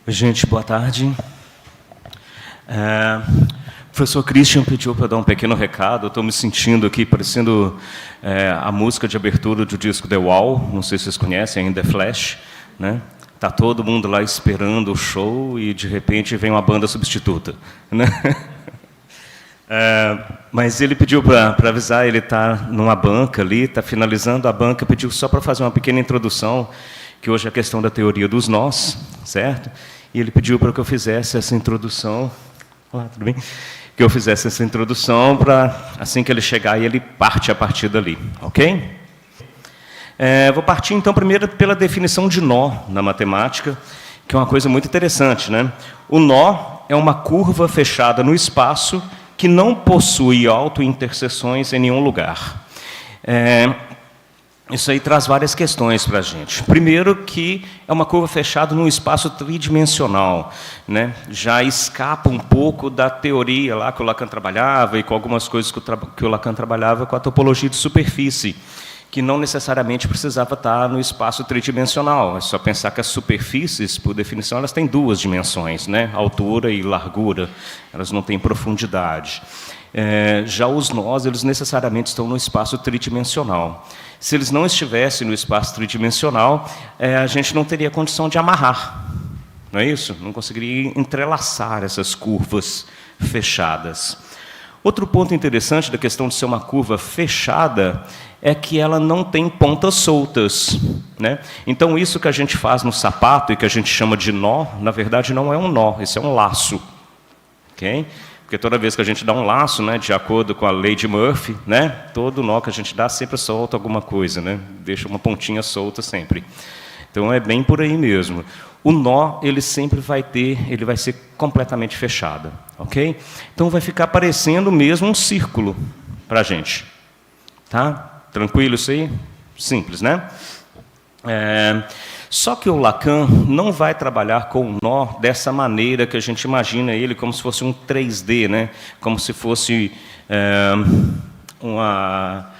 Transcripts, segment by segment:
Gente, boa tarde. O professor Christian pediu para dar um pequeno recado. Eu estou me sentindo aqui parecendo a música de abertura do disco The Wall, não sei se vocês conhecem, ainda é Flash, né? Está todo mundo lá esperando o show e, de repente, vem uma banda substituta, né? Mas ele pediu para avisar, ele está numa banca ali, está finalizando a banca, pediu só para fazer uma pequena introdução, que hoje é a questão da teoria dos nós, certo? E ele pediu para que eu fizesse essa introdução. Olá, tudo bem? Que eu fizesse essa introdução para, assim que ele chegar, ele parte a partir dali, ok? Vou partir, então, primeiro pela definição de nó na matemática, que é uma coisa muito interessante, né? O nó é uma curva fechada no espaço que não possui autointerseções em nenhum lugar. Isso aí traz várias questões para a gente. Primeiro, que é uma curva fechada num espaço tridimensional, né? Já escapa um pouco da teoria lá que o Lacan trabalhava e com algumas coisas que o Lacan trabalhava com a topologia de superfície, que não necessariamente precisava estar no espaço tridimensional. É só pensar que as superfícies, por definição, elas têm duas dimensões, né? Altura e largura. Elas não têm profundidade. Já os nós, eles necessariamente estão no espaço tridimensional. Se eles não estivessem no espaço tridimensional, a gente não teria condição de amarrar, não é isso? Não conseguiria entrelaçar essas curvas fechadas. Outro ponto interessante da questão de ser uma curva fechada é que ela não tem pontas soltas, né? Então, isso que a gente faz no sapato e que a gente chama de nó, na verdade, não é um nó, isso é um laço, ok? Porque toda vez que a gente dá um laço, né, de acordo com a lei de Murphy, né, todo nó que a gente dá sempre solta alguma coisa, né, deixa uma pontinha solta sempre. Então é bem por aí mesmo. O nó, ele sempre vai ser completamente fechado, ok? Então vai ficar parecendo mesmo um círculo para a gente, tá? Tranquilo isso aí? Simples, né? Só que o Lacan não vai trabalhar com o nó dessa maneira que a gente imagina ele, como se fosse um 3D, né? Como se fosse uma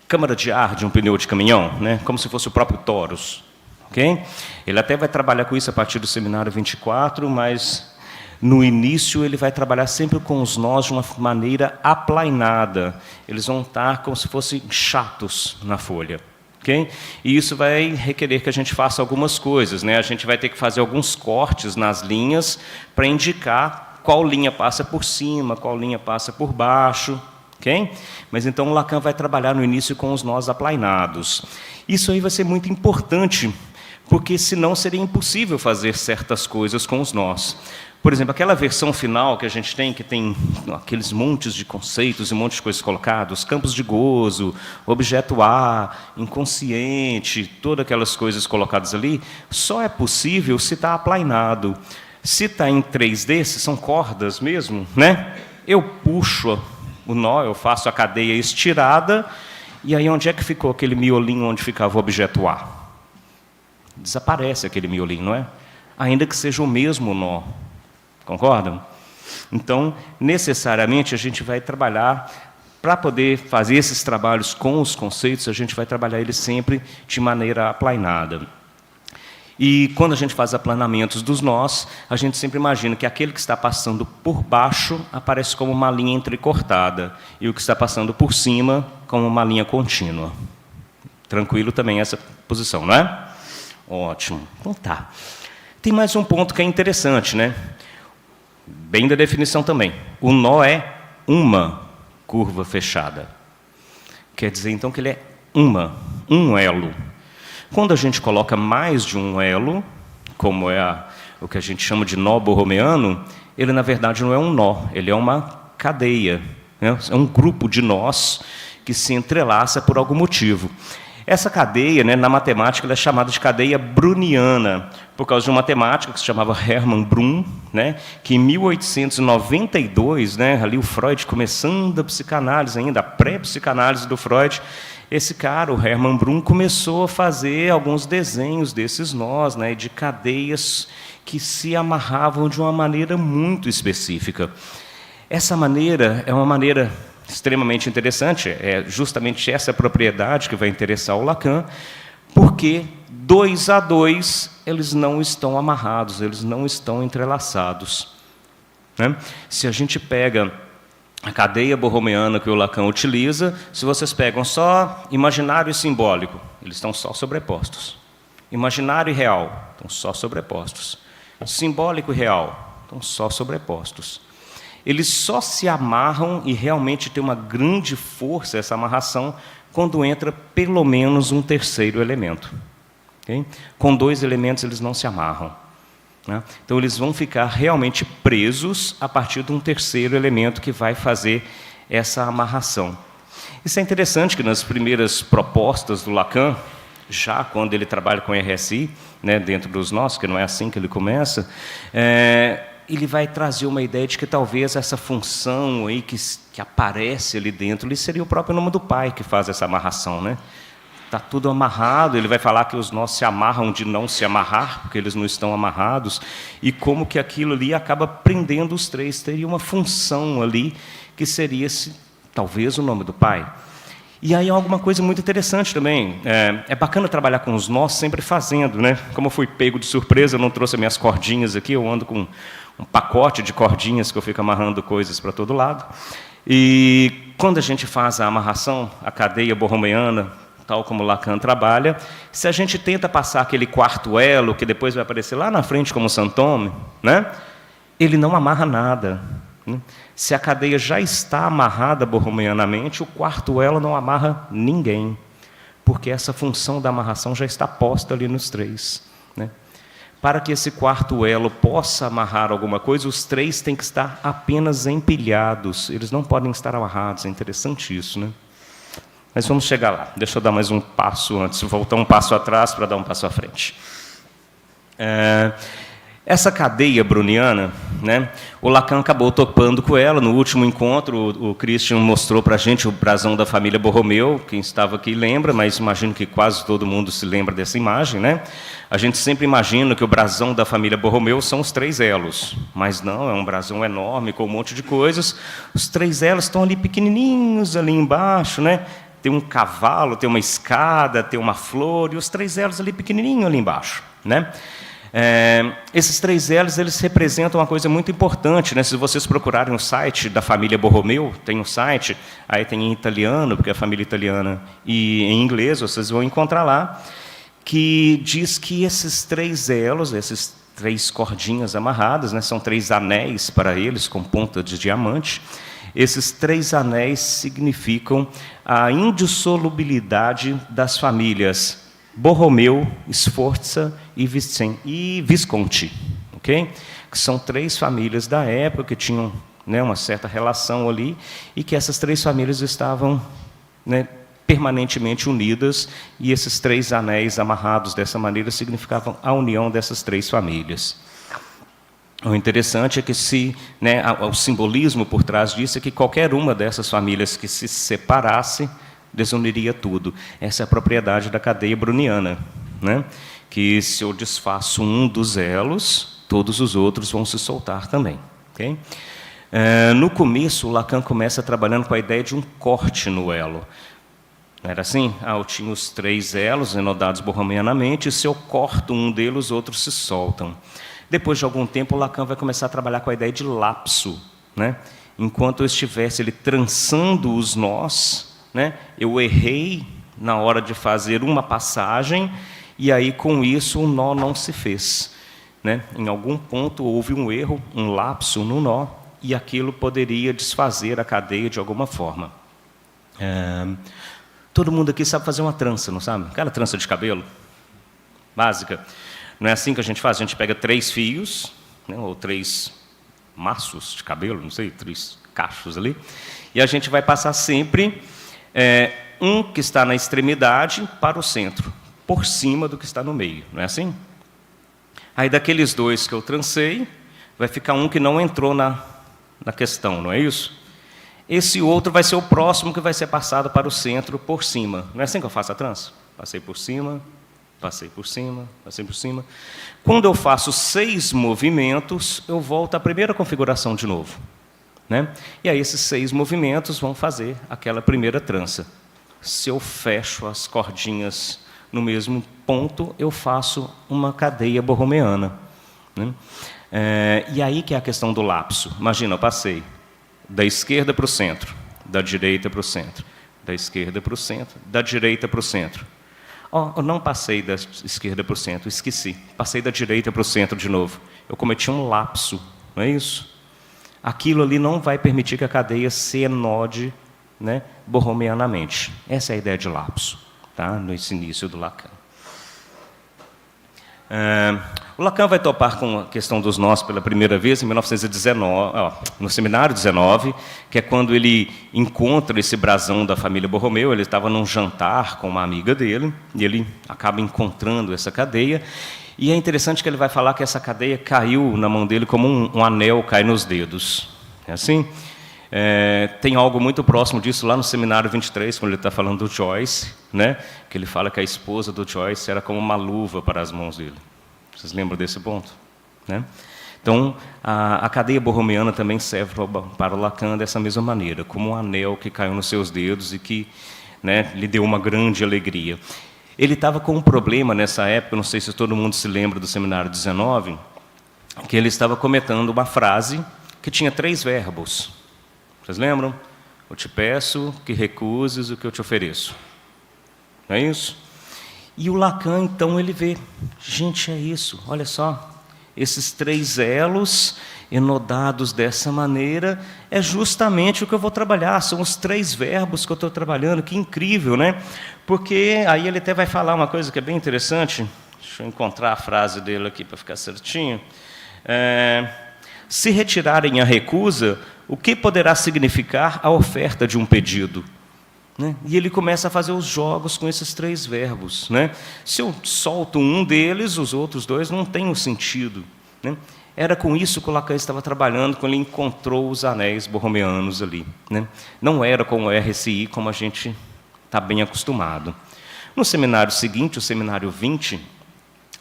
câmara de ar de um pneu de caminhão, né? Como se fosse o próprio torus. Okay? Ele até vai trabalhar com isso a partir do seminário 24, mas no início ele vai trabalhar sempre com os nós de uma maneira aplainada. Eles vão estar como se fossem chatos na folha. Okay? E isso vai requerer que a gente faça algumas coisas, né? A gente vai ter que fazer alguns cortes nas linhas para indicar qual linha passa por cima, qual linha passa por baixo. Okay? Mas então o Lacan vai trabalhar no início com os nós aplainados. Isso aí vai ser muito importante, porque senão seria impossível fazer certas coisas com os nós. Por exemplo, aquela versão final que a gente tem, que tem aqueles montes de conceitos e um monte de coisas colocadas, campos de gozo, objeto A, inconsciente, todas aquelas coisas colocadas ali, só é possível se está aplainado. Se está em 3D, se são cordas mesmo, né? Eu puxo o nó, eu faço a cadeia estirada, e aí onde é que ficou aquele miolinho onde ficava o objeto A? Desaparece aquele miolinho, não é? Ainda que seja o mesmo nó. Concordam? Então, necessariamente, a gente vai trabalhar, para poder fazer esses trabalhos com os conceitos, a gente vai trabalhar eles sempre de maneira aplainada. E, quando a gente faz aplanamentos dos nós, a gente sempre imagina que aquele que está passando por baixo aparece como uma linha entrecortada, e o que está passando por cima como uma linha contínua. Tranquilo também essa posição, não é? Ótimo. Então, tá. Tem mais um ponto que é interessante, né? Bem da definição também. O nó é uma curva fechada. Quer dizer, então, que ele é um elo. Quando a gente coloca mais de um elo, como é o que a gente chama de nó borromeano, ele, na verdade, não é um nó, ele é uma cadeia, né? É um grupo de nós que se entrelaça por algum motivo. Essa cadeia, né, na matemática, ela é chamada de cadeia browniana, por causa de um matemático que se chamava Hermann Brun, né, que em 1892, né, ali o Freud começando a psicanálise ainda, a pré-psicanálise do Freud, esse cara, o Hermann Brun, começou a fazer alguns desenhos desses nós, né, de cadeias que se amarravam de uma maneira muito específica. Essa maneira é uma maneira extremamente interessante, é justamente essa propriedade que vai interessar o Lacan, Porque 2 a 2 eles não estão amarrados, eles não estão entrelaçados, né? Se a gente pega a cadeia borromeana que o Lacan utiliza, se vocês pegam só imaginário e simbólico, eles estão só sobrepostos. Imaginário e real estão só sobrepostos. Simbólico e real estão só sobrepostos. Eles só se amarram e realmente tem uma grande força essa amarração quando entra pelo menos um terceiro elemento. Okay? Com 2 elementos eles não se amarram, né? Então eles vão ficar realmente presos a partir de um terceiro elemento que vai fazer essa amarração. Isso é interessante que nas primeiras propostas do Lacan, já quando ele trabalha com RSI, né, dentro dos nossos, que não é assim que ele começa, ele vai trazer uma ideia de que talvez essa função aí que aparece ali dentro ali seria o próprio nome do pai que faz essa amarração, né? Está tudo amarrado, ele vai falar que os nós se amarram de não se amarrar, porque eles não estão amarrados, e como que aquilo ali acaba prendendo os 3, teria uma função ali que seria talvez o nome do pai. E aí alguma coisa muito interessante também, é bacana trabalhar com os nós sempre fazendo, né? Como eu fui pego de surpresa, eu não trouxe as minhas cordinhas aqui, eu ando com um pacote de cordinhas que eu fico amarrando coisas para todo lado, e quando a gente faz a amarração, a cadeia borromeana, tal como Lacan trabalha, se a gente tenta passar aquele quarto elo, que depois vai aparecer lá na frente como Saint-Thome, né? Ele não amarra nada, né? Se a cadeia já está amarrada borromeanamente, o quarto elo não amarra ninguém, porque essa função da amarração já está posta ali nos 3, né? Para que esse quarto elo possa amarrar alguma coisa, os 3 têm que estar apenas empilhados, eles não podem estar amarrados, é interessante isso, né? Mas vamos chegar lá. Deixa eu dar mais um passo antes, voltar um passo atrás para dar um passo à frente. Essa cadeia browniana, né, o Lacan acabou topando com ela. No último encontro, o Christian mostrou para a gente o brasão da família Borromeu. Quem estava aqui lembra, mas imagino que quase todo mundo se lembra dessa imagem, né? A gente sempre imagina que o brasão da família Borromeu são os 3 elos, mas não, é um brasão enorme com um monte de coisas. Os 3 elos estão ali pequenininhos ali embaixo, né? Tem um cavalo, tem uma escada, tem uma flor, e os 3 elos ali pequenininho ali embaixo, né? Esses 3 elos, eles representam uma coisa muito importante, né? Se vocês procurarem o site da família Borromeu, tem um site, aí tem em italiano, porque é a família italiana, e em inglês, vocês vão encontrar lá, que diz que esses 3 elos, esses 3 cordinhas amarradas, né, são 3 anéis para eles, com ponta de diamante. Esses 3 anéis significam a indissolubilidade das famílias Borromeu, Sforza e Visconti, okay? Que são 3 famílias da época que tinham, né, uma certa relação ali, e que essas 3 famílias estavam, né, permanentemente unidas, e esses 3 anéis amarrados dessa maneira significavam a união dessas 3 famílias. O interessante é que o simbolismo por trás disso é que qualquer uma dessas famílias que se separasse, desuniria tudo. Essa é a propriedade da cadeia browniana, né? Que se eu desfaço um dos elos, todos os outros vão se soltar também. Okay? No começo, o Lacan começa trabalhando com a ideia de um corte no elo. Não era assim? Eu tinha os 3 elos enodados borromeanamente, e se eu corto um deles, os outros se soltam. Depois de algum tempo, o Lacan vai começar a trabalhar com a ideia de lapso, né? Enquanto eu estivesse ele trançando os nós, né, eu errei na hora de fazer uma passagem, e aí, com isso, o nó não se fez, né? Em algum ponto, houve um erro, um lapso no nó, e aquilo poderia desfazer a cadeia de alguma forma. Todo mundo aqui sabe fazer uma trança, não sabe? Aquela trança de cabelo básica. Não é assim que a gente faz? A gente pega 3 fios, né, ou 3 maços de cabelo, não sei, 3 cachos ali, e a gente vai passar sempre um que está na extremidade para o centro, por cima do que está no meio, não é assim? Aí, daqueles 2 que eu trancei, vai ficar um que não entrou na questão, não é isso? Esse outro vai ser o próximo que vai ser passado para o centro, por cima. Não é assim que eu faço a trança? Passei por cima, passei por cima, passei por cima. Quando eu faço 6 movimentos, eu volto à primeira configuração de novo, né? E aí esses 6 movimentos vão fazer aquela primeira trança. Se eu fecho as cordinhas no mesmo ponto, eu faço uma cadeia borromeana, né? E aí que é a questão do lapso. Imagina, eu passei da esquerda para o centro, da direita para o centro, da esquerda para o centro, da direita para o centro. Eu não passei da esquerda para o centro, esqueci. Passei da direita para o centro de novo. Eu cometi um lapso, não é isso? Aquilo ali não vai permitir que a cadeia se enode, né, borromeanamente. Essa é a ideia de lapso, tá? Nesse início do Lacan. O Lacan vai topar com a questão dos nós pela primeira vez em 1919, no Seminário 19, que é quando ele encontra esse brasão da família Borromeu. Ele estava num jantar com uma amiga dele, e ele acaba encontrando essa cadeia. E é interessante que ele vai falar que essa cadeia caiu na mão dele como um anel cai nos dedos. É assim? Tem algo muito próximo disso lá no Seminário 23, quando ele está falando do Joyce, né? Que ele fala que a esposa do Joyce era como uma luva para as mãos dele. Vocês lembram desse ponto? Né? Então, a cadeia borromeana também serve para o Lacan dessa mesma maneira, como um anel que caiu nos seus dedos e que, né, lhe deu uma grande alegria. Ele estava com um problema nessa época, não sei se todo mundo se lembra do Seminário 19, que ele estava comentando uma frase que tinha 3 verbos. Vocês lembram? Eu te peço que recuses o que eu te ofereço. Não é isso? E o Lacan, então, ele vê, gente, é isso, olha só, esses 3 elos enodados dessa maneira é justamente o que eu vou trabalhar, são os 3 verbos que eu estou trabalhando, que incrível, né? Porque aí ele até vai falar uma coisa que é bem interessante, deixa eu encontrar a frase dele aqui para ficar certinho. Se retirarem a recusa, o que poderá significar a oferta de um pedido? Né? E ele começa a fazer os jogos com esses 3 verbos. Né? Se eu solto um deles, os outros 2 não têm o sentido. Né? Era com isso que o Lacan estava trabalhando quando ele encontrou os anéis borromeanos ali. Né? Não era com o RSI como a gente está bem acostumado. No seminário seguinte, o seminário 20,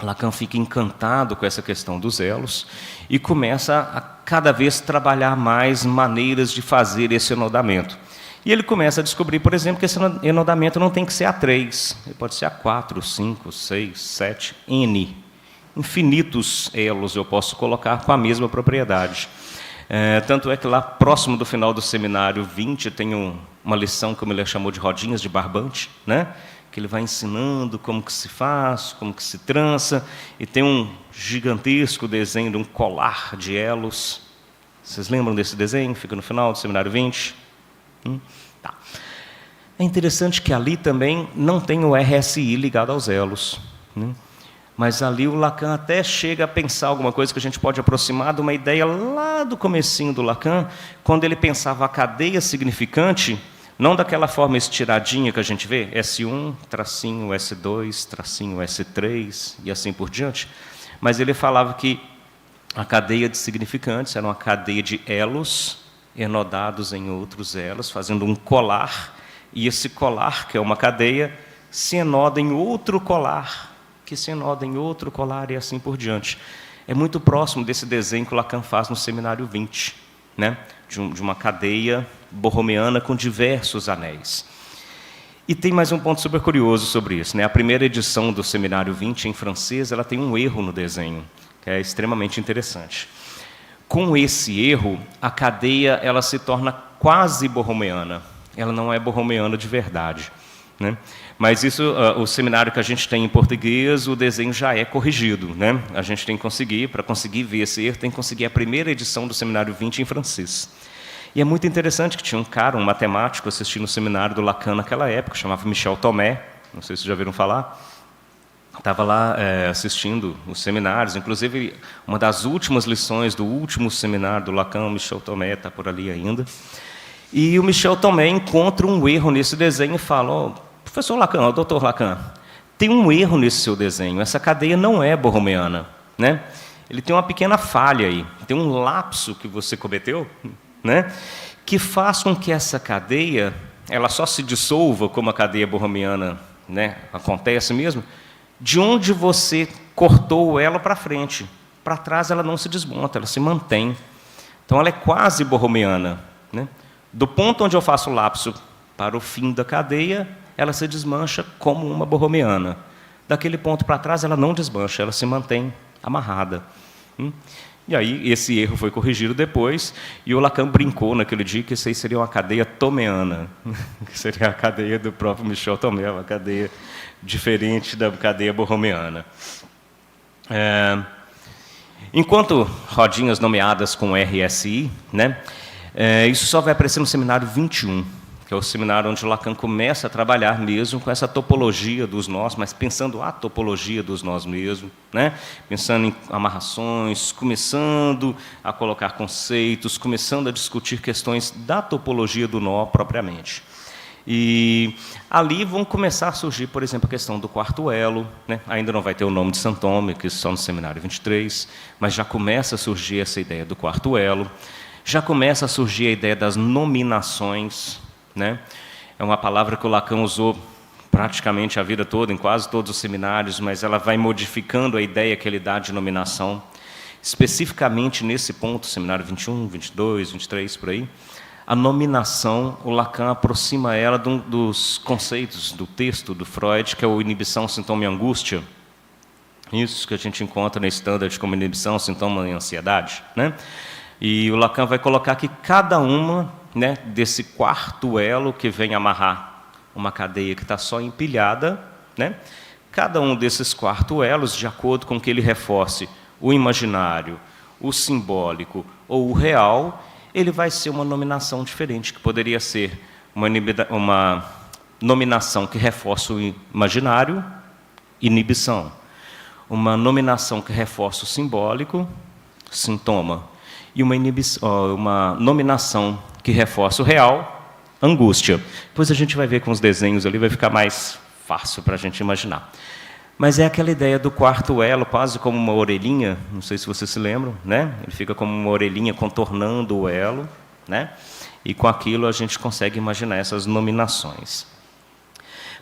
Lacan fica encantado com essa questão dos elos e começa a cada vez trabalhar mais maneiras de fazer esse enodamento. E ele começa a descobrir, por exemplo, que esse enodamento não tem que ser A3, ele pode ser A4, 5, 6, 7, N. Infinitos elos eu posso colocar com a mesma propriedade. Tanto é que lá, próximo do final do seminário 20, tem uma lição, como ele chamou de rodinhas de barbante, né? Que ele vai ensinando como que se faz, como que se trança, e tem um gigantesco desenho de um colar de elos. Vocês lembram desse desenho? Fica no final do seminário 20. Tá. É interessante que ali também não tem o RSI ligado aos elos, né? Mas ali o Lacan até chega a pensar alguma coisa que a gente pode aproximar de uma ideia lá do comecinho do Lacan, quando ele pensava a cadeia significante, não daquela forma estiradinha que a gente vê, S1, tracinho S2, tracinho S3 e assim por diante, mas ele falava que a cadeia de significantes era uma cadeia de elos enodados em outros elos, fazendo um colar, e esse colar, que é uma cadeia, se enoda em outro colar, que se enoda em outro colar e assim por diante. É muito próximo desse desenho que o Lacan faz no Seminário 20, né? de uma cadeia borromeana com diversos anéis. E tem mais um ponto super curioso sobre isso, né? A primeira edição do Seminário 20, em francês, ela tem um erro no desenho, que é extremamente interessante. Com esse erro, a cadeia ela se torna quase borromeana. Ela não é borromeana de verdade, né? Mas isso, o seminário que a gente tem em português, o desenho já é corrigido, né? A gente tem que conseguir, para conseguir ver esse erro, tem que conseguir a primeira edição do Seminário 20 em francês. E é muito interessante que tinha um cara, um matemático, assistindo o seminário do Lacan naquela época, chamava Michel Tomé, não sei se vocês já viram falar. Estava lá assistindo os seminários, inclusive uma das últimas lições do último seminário do Lacan, o Michel Tomé está por ali ainda. E o Michel Tomé encontra um erro nesse desenho e fala: professor Lacan, doutor Lacan, tem um erro nesse seu desenho, essa cadeia não é borromeana, né? Ele tem uma pequena falha aí, tem um lapso que você cometeu, né? Que faz com que essa cadeia ela só se dissolva, como a cadeia borromeana, né, acontece mesmo, de onde você cortou ela para frente. Para trás ela não se desmonta, ela se mantém. Então ela é quase borromeana, né? Do ponto onde eu faço o lapso para o fim da cadeia, ela se desmancha como uma borromeana. daquele ponto para trás ela não desmancha, ela se mantém amarrada. E aí esse erro foi corrigido depois, e o Lacan brincou naquele dia que isso aí seria uma cadeia tomeana, que seria a cadeia do próprio Michel Tomé, uma cadeia diferente da cadeia borromeana. Enquanto rodinhas nomeadas com RSI, né, isso só vai aparecer no seminário 21, que é o seminário onde o Lacan começa a trabalhar mesmo com essa topologia dos nós, mas pensando a topologia dos nós mesmo, né? Pensando em amarrações, começando a colocar conceitos, começando a discutir questões da topologia do nó propriamente. E ali vão começar a surgir, por exemplo, a questão do quarto elo, né? Ainda não vai ter o nome de Saint-Thomas, que só no seminário 23, mas já começa a surgir essa ideia do quarto elo, já começa a surgir a ideia das nominações, né? É uma palavra que o Lacan usou praticamente a vida toda, em quase todos os seminários, mas ela vai modificando a ideia que ele dá de nominação, especificamente nesse ponto, seminário 21, 22, 23, por aí. A nominação, o Lacan aproxima ela dos conceitos do texto do Freud, que é o inibição, sintoma e angústia. Isso que a gente encontra na Standard como inibição, sintoma e ansiedade, né? E o Lacan vai colocar que cada uma, né, desse quarto elo que vem amarrar uma cadeia que está só empilhada, né? Cada um desses quarto elos, de acordo com que ele reforce o imaginário, o simbólico ou o real, ele vai ser uma nominação diferente, que poderia ser uma nominação que reforça o imaginário, inibição. Uma nominação que reforça o simbólico, sintoma. E uma nominação que reforça o real, angústia. Depois a gente vai ver com os desenhos ali, vai ficar mais fácil para a gente imaginar. Mas é aquela ideia do quarto elo, quase como uma orelhinha, não sei se vocês se lembram, né? Ele fica como uma orelhinha contornando o elo, né? E com aquilo a gente consegue imaginar essas nominações.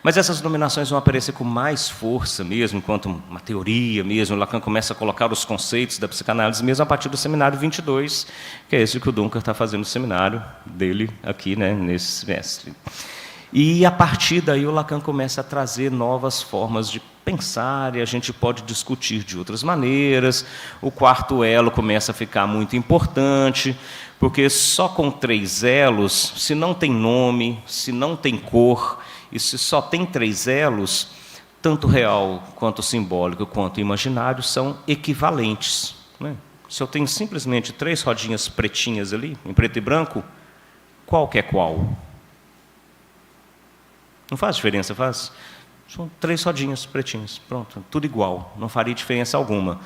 Mas essas nominações vão aparecer com mais força mesmo, enquanto uma teoria mesmo. Lacan começa a colocar os conceitos da psicanálise mesmo a partir do seminário 22, que é esse que o Duncan está fazendo no seminário dele aqui, né, nesse semestre. E, a partir daí, o Lacan começa a trazer novas formas de pensar, e a gente pode discutir de outras maneiras. O quarto elo começa a ficar muito importante, porque só com 3 elos, se não tem nome, se não tem cor, e se só tem 3 elos, tanto real, quanto simbólico, quanto imaginário, são equivalentes, né? Se eu tenho simplesmente 3 rodinhas pretinhas ali, em preto e branco, qual que é qual? Não faz diferença, faz? São 3 rodinhas pretinhas, pronto, tudo igual, não faria diferença alguma.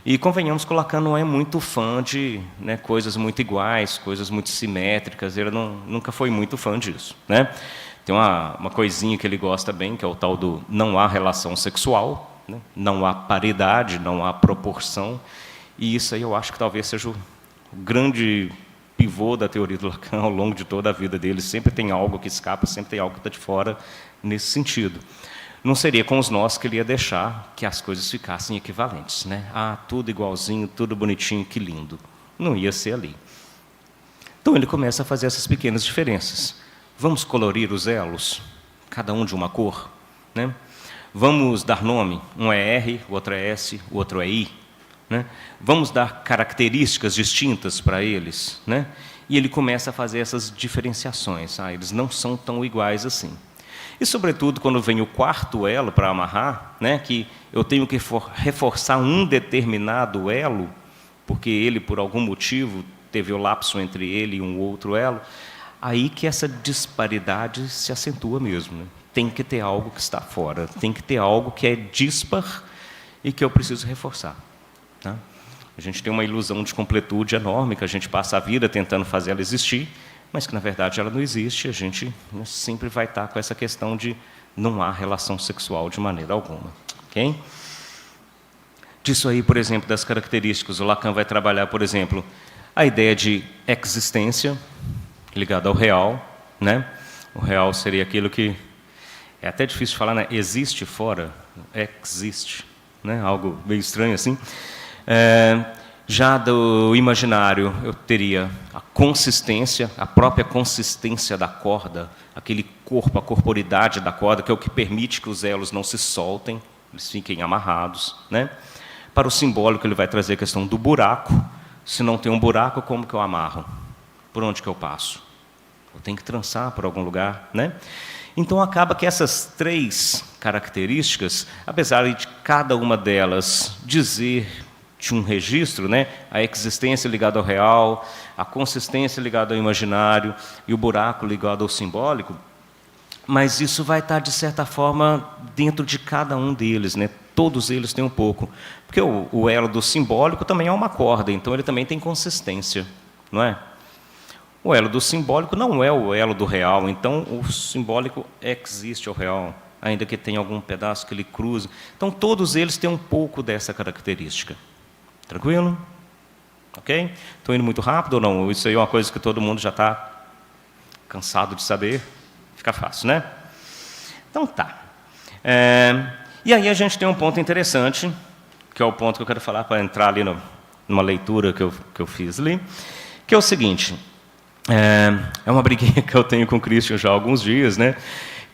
E convenhamos que o Lacan não é muito fã de, né, coisas muito iguais, coisas muito simétricas, ele nunca foi muito fã disso, né? Tem uma coisinha que ele gosta bem, que é o tal do não há relação sexual, né? Não há paridade, não há proporção, e isso aí eu acho que talvez seja o grande pivô da teoria do Lacan ao longo de toda a vida dele. Sempre tem algo que escapa, sempre tem algo que está de fora nesse sentido. Não seria com os nós que ele ia deixar que as coisas ficassem equivalentes, né? Ah, tudo igualzinho, tudo bonitinho, que lindo. Não ia ser ali. Então ele começa a fazer essas pequenas diferenças. Vamos colorir os elos, cada um de uma cor, né? Vamos dar nome, um é R, o outro é S, o outro é I, né? Vamos dar características distintas para eles, né? E ele começa a fazer essas diferenciações. Ah, eles não são tão iguais assim. E, sobretudo, quando vem o quarto elo para amarrar, né, que eu tenho que reforçar um determinado elo, porque ele, por algum motivo, teve o lapso entre ele e um outro elo, aí que essa disparidade se acentua mesmo, né? Tem que ter algo que está fora, tem que ter algo que é dispar e que eu preciso reforçar, tá? A gente tem uma ilusão de completude enorme, que a gente passa a vida tentando fazer ela existir, mas que, na verdade, ela não existe. A gente, né, sempre vai estar com essa questão de não há relação sexual de maneira alguma. Okay? Disso aí, por exemplo, das características, o Lacan vai trabalhar, por exemplo, a ideia de existência, ligada ao real, né? O real seria aquilo que é até difícil de falar, né? Existe fora, existe, né? Algo meio estranho assim. Já do imaginário, eu teria a consistência, a própria consistência da corda, aquele corpo, a corporidade da corda, que é o que permite que os elos não se soltem, eles fiquem amarrados, né? Para o simbólico, ele vai trazer a questão do buraco. Se não tem um buraco, como que eu amarro? Por onde que eu passo? Eu tenho que trançar por algum lugar, né? Então, acaba que essas 3 características, apesar de cada uma delas dizer de um registro, né, a existência ligada ao real, a consistência ligada ao imaginário e o buraco ligado ao simbólico, mas isso vai estar, de certa forma, dentro de cada um deles, né? Todos eles têm um pouco. Porque o elo do simbólico também é uma corda, então ele também tem consistência, não é? O elo do simbólico não é o elo do real, então o simbólico existe ao real, ainda que tenha algum pedaço que ele cruze. Então, todos eles têm um pouco dessa característica. Tranquilo? Ok? Estou indo muito rápido ou não? Isso aí é uma coisa que todo mundo já está cansado de saber. Fica fácil, né? Então, tá. E aí a gente tem um ponto interessante, que é o ponto que eu quero falar para entrar ali numa leitura que eu fiz ali, que é o seguinte... É uma briguinha que eu tenho com o Christian já há alguns dias, né?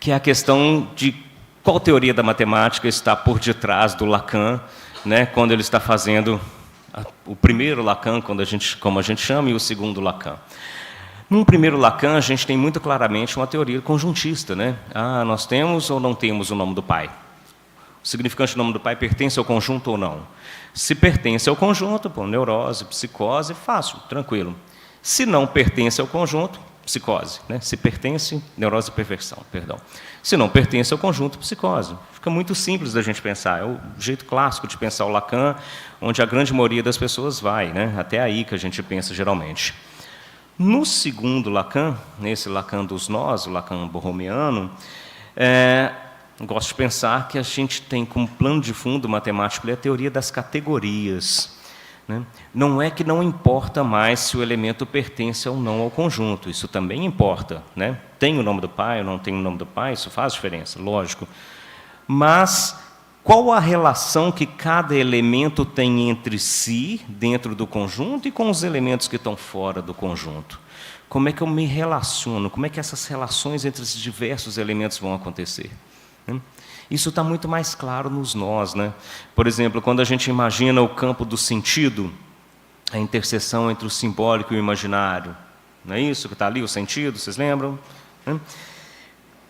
Que é a questão de qual teoria da matemática está por detrás do Lacan, né? Quando ele está fazendo o primeiro Lacan, como a gente chama, e o segundo Lacan. No primeiro Lacan, a gente tem muito claramente uma teoria conjuntista, né? Nós temos ou não temos o nome do pai? O significante do nome do pai pertence ao conjunto ou não? Se pertence ao conjunto, neurose, psicose, fácil, tranquilo. Se não pertence ao conjunto, psicose, né? Se pertence, neurose e perversão, perdão. Se não pertence ao conjunto, psicose. Fica muito simples da gente pensar. É o jeito clássico de pensar o Lacan, onde a grande maioria das pessoas vai, né? Até aí que a gente pensa geralmente. No segundo Lacan, nesse Lacan dos nós, o Lacan borromiano, gosto de pensar que a gente tem como plano de fundo matemático a teoria das categorias. Né? Não é que não importa mais se o elemento pertence ou não ao conjunto, isso também importa. Né? Tem o nome do pai ou não tem o nome do pai, isso faz diferença, lógico. Mas qual a relação que cada elemento tem entre si, dentro do conjunto, e com os elementos que estão fora do conjunto? Como é que eu me relaciono? Como é que essas relações entre os diversos elementos vão acontecer? Né? Isso está muito mais claro nos nós, né? Por exemplo, quando a gente imagina o campo do sentido, a interseção entre o simbólico e o imaginário. Não é isso que está ali, o sentido, vocês lembram?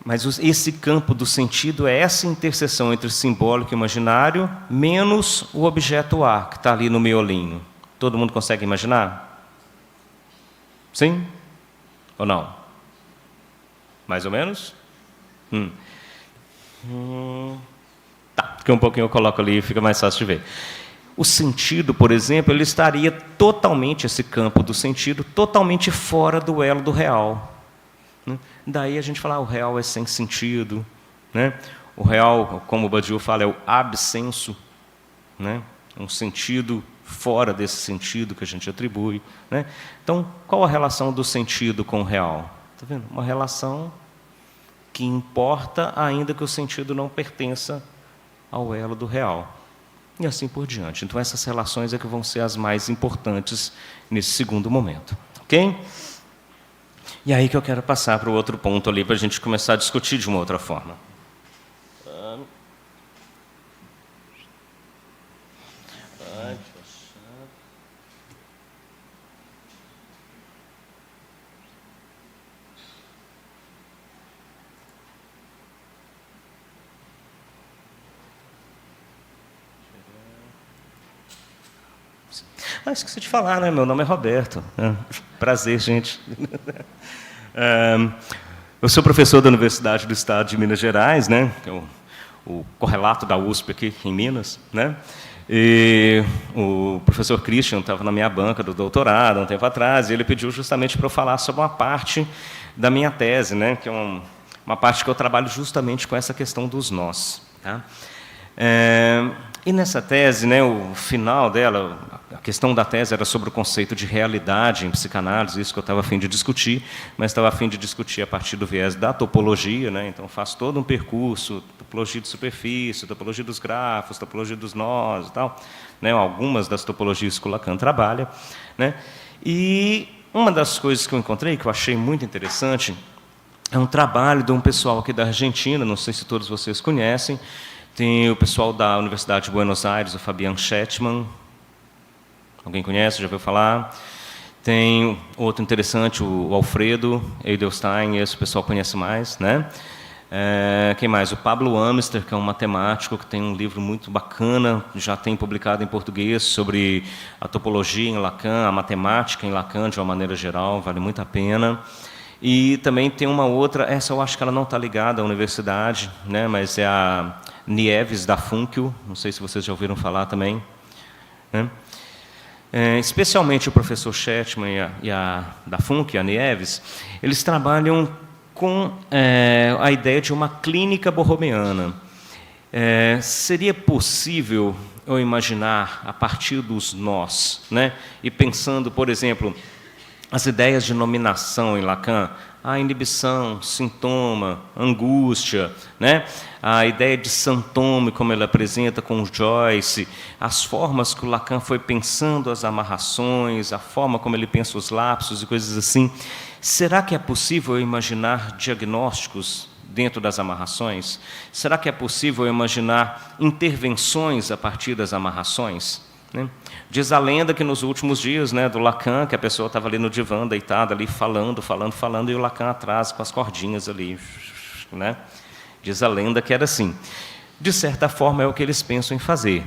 Mas esse campo do sentido é essa interseção entre o simbólico e o imaginário, menos o objeto A, que está ali no miolinho. Todo mundo consegue imaginar? Sim? Ou não? Mais ou menos? Tá, porque um pouquinho eu coloco ali e fica mais fácil de ver. O sentido, por exemplo, ele estaria totalmente, esse campo do sentido, totalmente fora do elo do real. Né? Daí a gente fala, o real é sem sentido. Né? O real, como o Badiou fala, é o absenso. Né? Um sentido fora desse sentido que a gente atribui. Né? Então, qual a relação do sentido com o real? Está vendo? Uma relação que importa, ainda que o sentido não pertença ao elo do real. E assim por diante. Então, essas relações é que vão ser as mais importantes nesse segundo momento. Ok? E aí que eu quero passar para o outro ponto ali, para a gente começar a discutir de uma outra forma. Esqueci de falar, né? Meu nome é Roberto. Prazer, gente. Eu sou professor da Universidade do Estado de Minas Gerais, né? O correlato da USP aqui em Minas, né? E o professor Christian estava na minha banca do doutorado há um tempo atrás, e ele pediu justamente para eu falar sobre uma parte da minha tese, né? Que é uma parte que eu trabalho justamente com essa questão dos nós. Tá? E nessa tese, né, o final dela, a questão da tese era sobre o conceito de realidade em psicanálise, isso que eu estava a fim de discutir, mas estava a fim de discutir a partir do viés da topologia, né, então faço todo um percurso, topologia de superfície, topologia dos grafos, topologia dos nós e tal, né, algumas das topologias que o Lacan trabalha. Né, e uma das coisas que eu encontrei, que eu achei muito interessante, é um trabalho de um pessoal aqui da Argentina, não sei se todos vocês conhecem, Tem o pessoal da Universidade de Buenos Aires, o Fabian Chetman. Alguém conhece? Já ouviu falar? Tem outro interessante, o Alfredo Edelstein, esse o pessoal conhece mais, né? Quem mais? O Pablo Amster, que é um matemático que tem um livro muito bacana, já tem publicado em português, sobre a topologia em Lacan, a matemática em Lacan, de uma maneira geral, vale muito a pena. E também tem uma outra, essa eu acho que ela não está ligada à universidade, né? Mas é a Nieves da Funkio, não sei se vocês já ouviram falar também, né? Especialmente o professor Chetman e a da Funkio, a Nieves, eles trabalham com a ideia de uma clínica borromeana. Seria possível eu imaginar, a partir dos nós, né? E pensando, por exemplo, as ideias de nominação em Lacan, a inibição, sintoma, angústia, né? A ideia de santome, como ele apresenta com Joyce, as formas que o Lacan foi pensando as amarrações, a forma como ele pensa os lapsos e coisas assim. Será que é possível imaginar diagnósticos dentro das amarrações? Será que é possível imaginar intervenções a partir das amarrações? Né? Diz a lenda que nos últimos dias, né, do Lacan, que a pessoa estava ali no divã, deitada ali, falando, e o Lacan atrás com as cordinhas ali. Né? Diz a lenda que era assim. De certa forma, é o que eles pensam em fazer.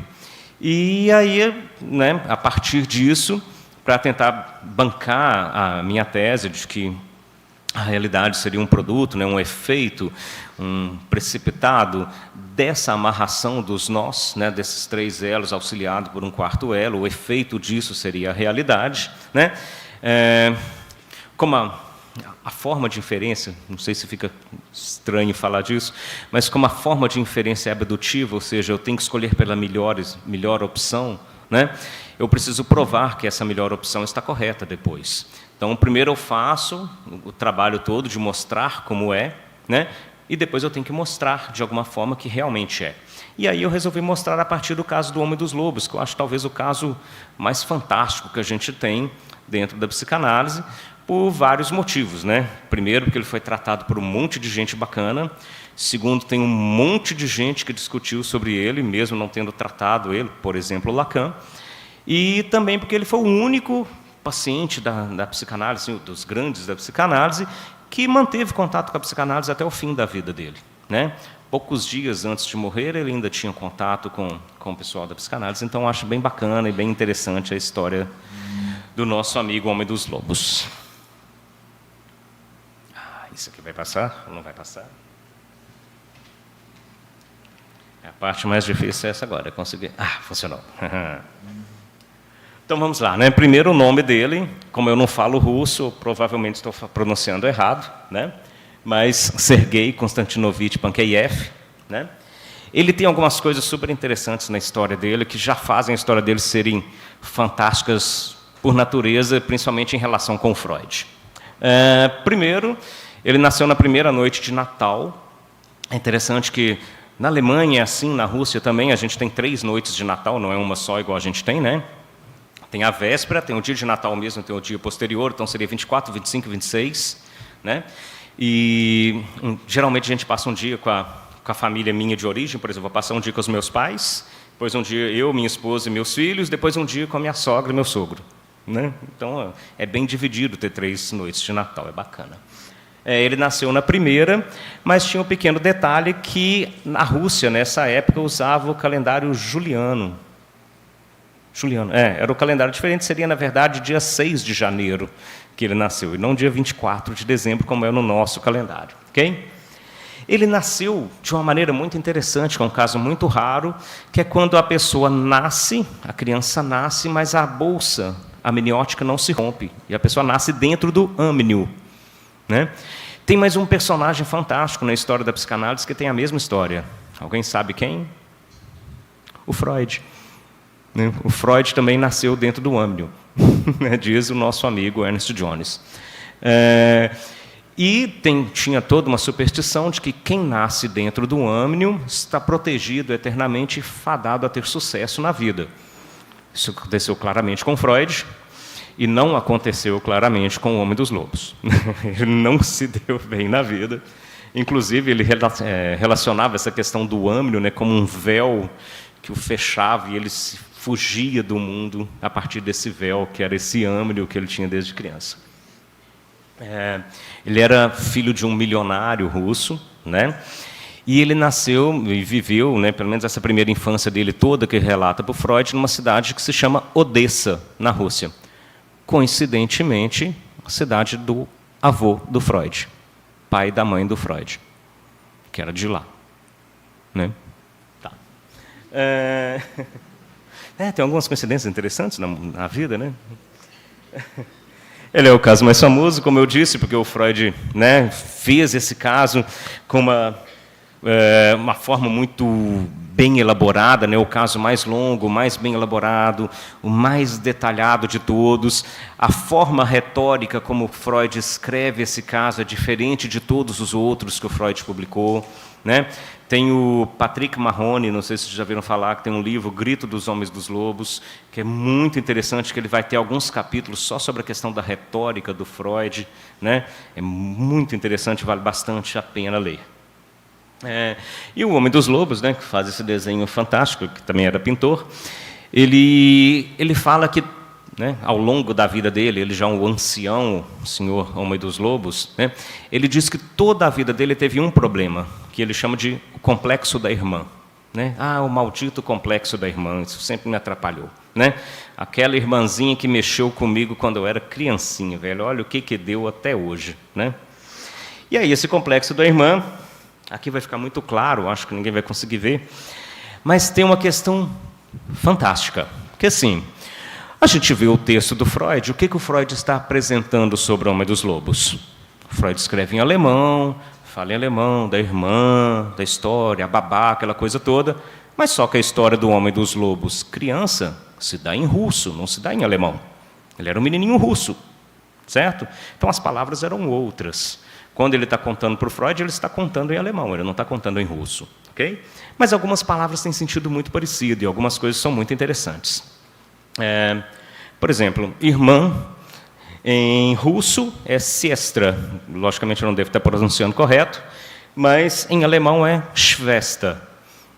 E aí, né, a partir disso, para tentar bancar a minha tese de que a realidade seria um produto, né, um efeito, um precipitado dessa amarração dos nós, né, desses três elos auxiliado por um quarto elo, o efeito disso seria a realidade. Né? Como a forma de inferência, não sei se fica estranho falar disso, mas como a forma de inferência é abdutiva, ou seja, eu tenho que escolher pela melhor opção, né? Eu preciso provar que essa melhor opção está correta depois. Então, primeiro eu faço o trabalho todo de mostrar como é, né? E depois eu tenho que mostrar, de alguma forma, que realmente é. E aí eu resolvi mostrar a partir do caso do Homem dos Lobos, que eu acho talvez o caso mais fantástico que a gente tem dentro da psicanálise, por vários motivos, né? Primeiro, porque ele foi tratado por um monte de gente bacana. Segundo, tem um monte de gente que discutiu sobre ele, mesmo não tendo tratado ele, por exemplo, Lacan. E também porque ele foi o único paciente da psicanálise, dos grandes da psicanálise, que manteve contato com a psicanálise até o fim da vida dele. Né? Poucos dias antes de morrer, ele ainda tinha contato com o pessoal da psicanálise, então acho bem bacana e bem interessante a história do nosso amigo Homem dos Lobos. Isso aqui vai passar ou não vai passar? A parte mais difícil é essa agora, é conseguir... funcionou. Então vamos lá, né? Primeiro o nome dele, como eu não falo russo, provavelmente estou pronunciando errado, né? Mas Sergei Konstantinovich Pankejeff, né? Ele tem algumas coisas super interessantes na história dele, que já fazem a história dele serem fantásticas por natureza, principalmente em relação com Freud. Primeiro, ele nasceu na primeira noite de Natal. É interessante que na Alemanha, assim, na Rússia também, a gente tem 3 noites de Natal, não é uma só igual a gente tem, né? Tem a véspera, tem o dia de Natal mesmo, tem o dia posterior, então seria 24, 25 e 26, né? E geralmente a gente passa um dia com a família minha de origem, por exemplo, vou passar um dia com os meus pais, depois um dia eu, minha esposa e meus filhos, depois um dia com a minha sogra e meu sogro. Né? Então, é bem dividido ter 3 noites de Natal, é bacana. Ele nasceu na primeira, mas tinha um pequeno detalhe que na Rússia, nessa época, usava o calendário juliano. Era o calendário diferente, seria, na verdade, dia 6 de janeiro que ele nasceu, e não dia 24 de dezembro, como é no nosso calendário. Okay? Ele nasceu de uma maneira muito interessante, que é um caso muito raro, que é quando a pessoa nasce, a criança nasce, mas a bolsa amniótica não se rompe, e a pessoa nasce dentro do âmnio. Né? Tem mais um personagem fantástico na história da psicanálise que tem a mesma história. Alguém sabe quem? O Freud. Né? O Freud também nasceu dentro do âmnio, diz o nosso amigo Ernest Jones. E tinha toda uma superstição de que quem nasce dentro do âmnio está protegido eternamente e fadado a ter sucesso na vida. Isso aconteceu claramente com Freud e não aconteceu claramente com o Homem dos Lobos. Ele não se deu bem na vida Inclusive, ele relacionava essa questão do âmbito, né, como um véu que o fechava e ele fugia do mundo a partir desse véu, que era esse âmbito que ele tinha desde criança. Ele era filho de um milionário russo, né? E ele nasceu e viveu, né, pelo menos essa primeira infância dele toda, que relata para o Freud, numa cidade que se chama Odessa, na Rússia. Coincidentemente, a cidade do avô do Freud, pai da mãe do Freud, que era de lá. Né? Tá. Tem algumas coincidências interessantes na vida, né? Ele é o caso mais famoso, como eu disse, porque o Freud, né, fez esse caso com uma forma muito bem elaborada, né, o caso mais longo, mais bem elaborado, o mais detalhado de todos. A forma retórica como Freud escreve esse caso é diferente de todos os outros que o Freud publicou. Né? Tem o Patrick Mahony, não sei se vocês já viram falar, que tem um livro, Grito dos Homens dos Lobos, que é muito interessante, que ele vai ter alguns capítulos só sobre a questão da retórica do Freud. Né? É muito interessante, vale bastante a pena ler. E o Homem dos Lobos, né, que faz esse desenho fantástico, que também era pintor, ele fala que, né, ao longo da vida dele, ele já é um ancião, o senhor Homem dos Lobos, né, ele diz que toda a vida dele teve um problema, que ele chama de complexo da irmã. Né? O maldito complexo da irmã, isso sempre me atrapalhou. Né? Aquela irmãzinha que mexeu comigo quando eu era criancinha, velho, olha o que deu até hoje. Né? E aí, esse complexo da irmã, aqui vai ficar muito claro, acho que ninguém vai conseguir ver, mas tem uma questão fantástica, porque assim, a gente vê o texto do Freud, o que o Freud está apresentando sobre o Homem dos Lobos? O Freud escreve em alemão, fala em alemão, da irmã, da história, a babá, aquela coisa toda, mas só que a história do Homem dos Lobos, criança, se dá em russo, não se dá em alemão. Ele era um menininho russo, certo? Então as palavras eram outras. Quando ele está contando para o Freud, ele está contando em alemão, ele não está contando em russo. Okay? Mas algumas palavras têm sentido muito parecido e algumas coisas são muito interessantes. Por exemplo, irmã, em russo é sestra. Logicamente eu não devo estar pronunciando correto, mas em alemão é Schwester.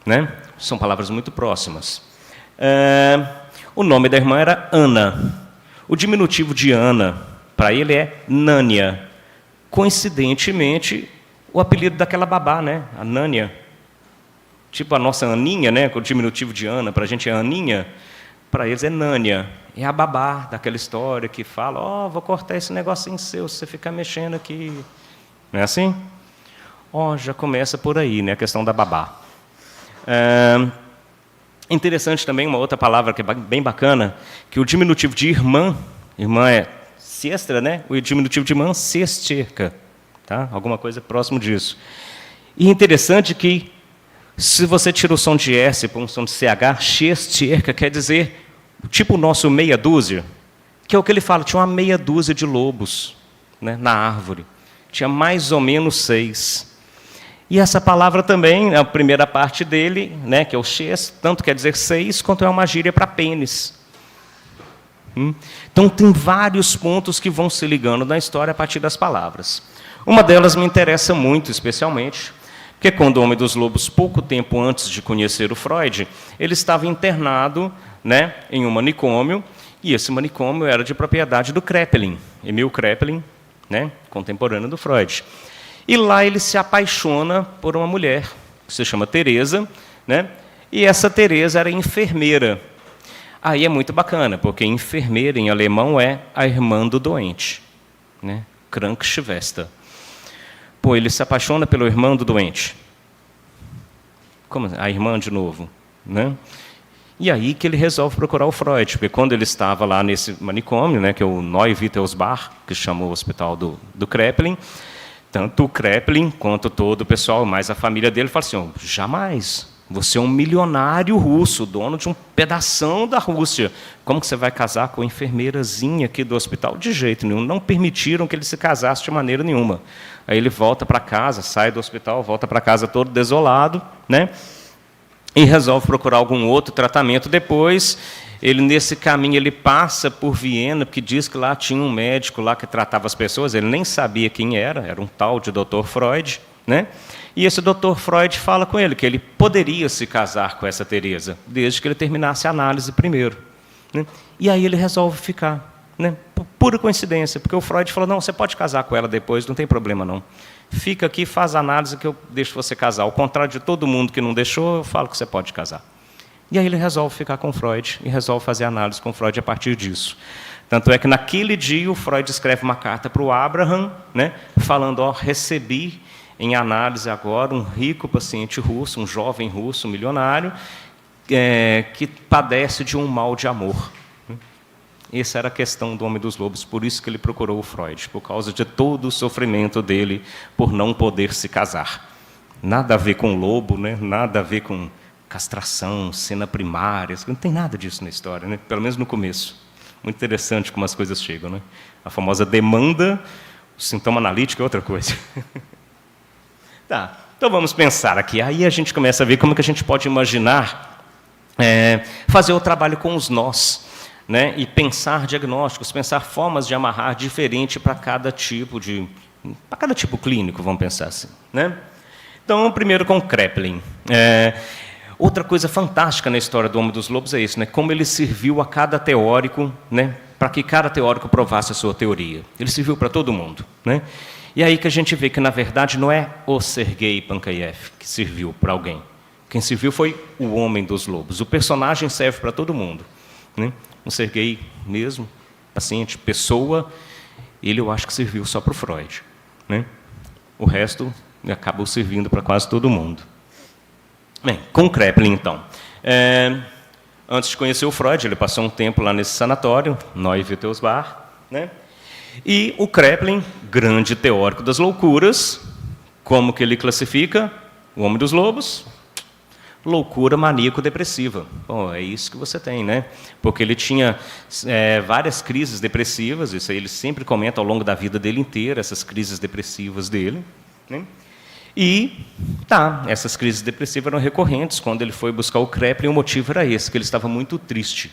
Né? São palavras muito próximas. O nome da irmã era Ana. O diminutivo de Ana, para ele, é Nânia. Coincidentemente, o apelido daquela babá, né? A Nânia. Tipo a nossa Aninha, né? Com o diminutivo de Ana, para a gente é Aninha, para eles é Nânia. É a babá daquela história que fala, vou cortar esse negocinho seu, se você ficar mexendo aqui. Não é assim? Já começa por aí, né? A questão da babá. Interessante também, uma outra palavra que é bem bacana, que o diminutivo de irmã é sestra, né? O diminutivo de irmã, sesterca, tá? Alguma coisa próximo disso. E interessante que, se você tira o som de S para um som de CH, sesterca quer dizer, tipo o nosso meia dúzia, que é o que ele fala, tinha uma meia dúzia de lobos, né, na árvore. Tinha mais ou menos 6. E essa palavra também, a primeira parte dele, né, que é o ches, tanto quer dizer 6, quanto é uma gíria para pênis. Então, tem vários pontos que vão se ligando na história a partir das palavras. Uma delas me interessa muito, especialmente, porque quando o Homem dos Lobos, pouco tempo antes de conhecer o Freud, ele estava internado, né, em um manicômio, e esse manicômio era de propriedade do Kraepelin, Emil Kraepelin, né, contemporâneo do Freud. E lá ele se apaixona por uma mulher, que se chama Teresa, né, e essa Teresa era enfermeira. Aí é muito bacana, porque enfermeira em alemão é a irmã do doente, né? Krankenschwester. Ele se apaixona pelo irmão do doente. Como a irmã de novo, né? E aí que ele resolve procurar o Freud, porque quando ele estava lá nesse manicômio, né, que é o Neuwittelsbach, que chamou o hospital do Kraepelin, tanto o Kraepelin quanto todo o pessoal, mais a família dele, fala assim, jamais. Você é um milionário russo, dono de um pedação da Rússia. Como que você vai casar com a enfermeirazinha aqui do hospital? De jeito nenhum. Não permitiram que ele se casasse de maneira nenhuma. Aí ele volta para casa, sai do hospital, volta para casa todo desolado, né? E resolve procurar algum outro tratamento depois. Ele, nesse caminho, ele passa por Viena, porque diz que lá tinha um médico lá que tratava as pessoas. Ele nem sabia quem era um tal de Dr. Freud, né? E esse Dr. Freud fala com ele que ele poderia se casar com essa Teresa, desde que ele terminasse a análise primeiro, né? E aí ele resolve ficar, né? Por pura coincidência, porque o Freud falou, não, você pode casar com ela depois, não tem problema não. Fica aqui, faz a análise que eu deixo você casar. Ao contrário de todo mundo que não deixou, eu falo que você pode casar. E aí ele resolve ficar com Freud e resolve fazer análise com Freud a partir disso. Tanto é que naquele dia o Freud escreve uma carta para o Abraham, né, falando, ó, recebi em análise agora um rico paciente russo, um jovem russo, milionário, que padece de um mal de amor. Essa era a questão do Homem dos Lobos, por isso que ele procurou o Freud, por causa de todo o sofrimento dele por não poder se casar. Nada a ver com lobo, né? Nada a ver com castração, cena primária, não tem nada disso na história, né? Pelo menos no começo. Muito interessante como as coisas chegam, né? A famosa demanda, o sintoma analítico é outra coisa. Tá, então vamos pensar aqui. Aí a gente começa a ver como que a gente pode imaginar fazer o trabalho com os nós, né, e pensar diagnósticos, pensar formas de amarrar diferente para cada tipo clínico, vamos pensar assim, né? Então, primeiro com Kraepelin. Outra coisa fantástica na história do Homem dos Lobos é isso, né? Como ele serviu a cada teórico, né, para que cada teórico provasse a sua teoria. Ele serviu para todo mundo, né? E aí que a gente vê que, na verdade, não é o Sergei Pankayev que serviu para alguém. Quem serviu foi o Homem dos Lobos. O personagem serve para todo mundo, né? O Sergei mesmo, paciente, pessoa, ele eu acho que serviu só para o Freud, né? O resto acabou servindo para quase todo mundo. Bem, com Kraepelin, então. Antes de conhecer o Freud, ele passou um tempo lá nesse sanatório, Neuwittelsbach, né? E o Kraepelin, grande teórico das loucuras, como que ele classifica o Homem dos Lobos? Loucura maníaco-depressiva. Bom, é isso que você tem, né? Porque ele tinha várias crises depressivas, isso aí ele sempre comenta ao longo da vida dele inteira, essas crises depressivas dele, né? E, essas crises depressivas eram recorrentes. Quando ele foi buscar o Kraepelin, o motivo era esse, que ele estava muito triste.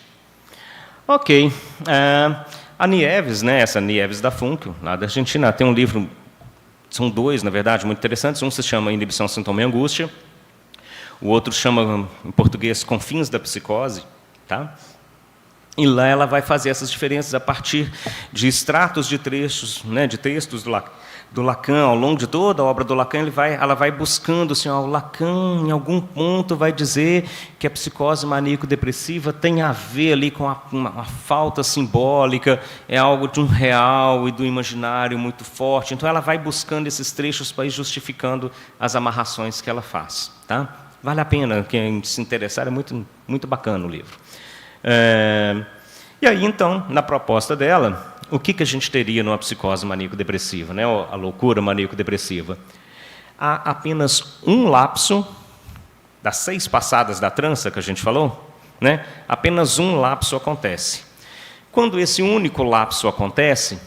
Ok. A Nieves, né, essa Nieves da Funkel, lá da Argentina, tem um livro, são dois, na verdade, muito interessantes. Um se chama Inibição, Sintoma e Angústia. O outro chama, em português, Confins da Psicose. Tá? E lá ela vai fazer essas diferenças a partir de extratos de trechos, né, de textos do Lacan. Ao longo de toda a obra do Lacan, ela vai buscando, assim, o Lacan, em algum ponto, vai dizer que a psicose maníaco-depressiva tem a ver ali com uma falta simbólica, é algo de um real e do imaginário muito forte. Então, ela vai buscando esses trechos para ir justificando as amarrações que ela faz. Tá? Vale a pena, quem se interessar, é muito, muito bacana o livro. E aí, então, na proposta dela, o que a gente teria numa psicose maníaco-depressiva, né? A loucura maníaco-depressiva? Há apenas um lapso, das 6 passadas da trança que a gente falou, né? Apenas um lapso acontece. Quando esse único lapso acontece,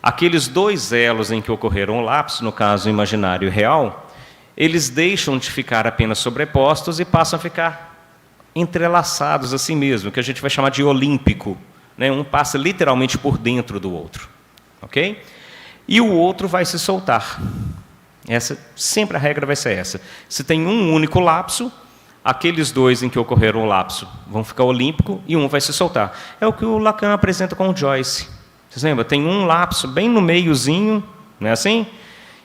aqueles 2 elos em que ocorreram o lapso, no caso imaginário e real, eles deixam de ficar apenas sobrepostos e passam a ficar entrelaçados assim mesmo, que a gente vai chamar de olímpico, né? Um passa literalmente por dentro do outro, ok? E o outro vai se soltar. Sempre a regra vai ser essa. Se tem um único lapso, aqueles 2 em que ocorreram o lapso vão ficar olímpico e um vai se soltar. É o que o Lacan apresenta com o Joyce. Vocês lembram? Tem um lapso bem no meiozinho, não é assim?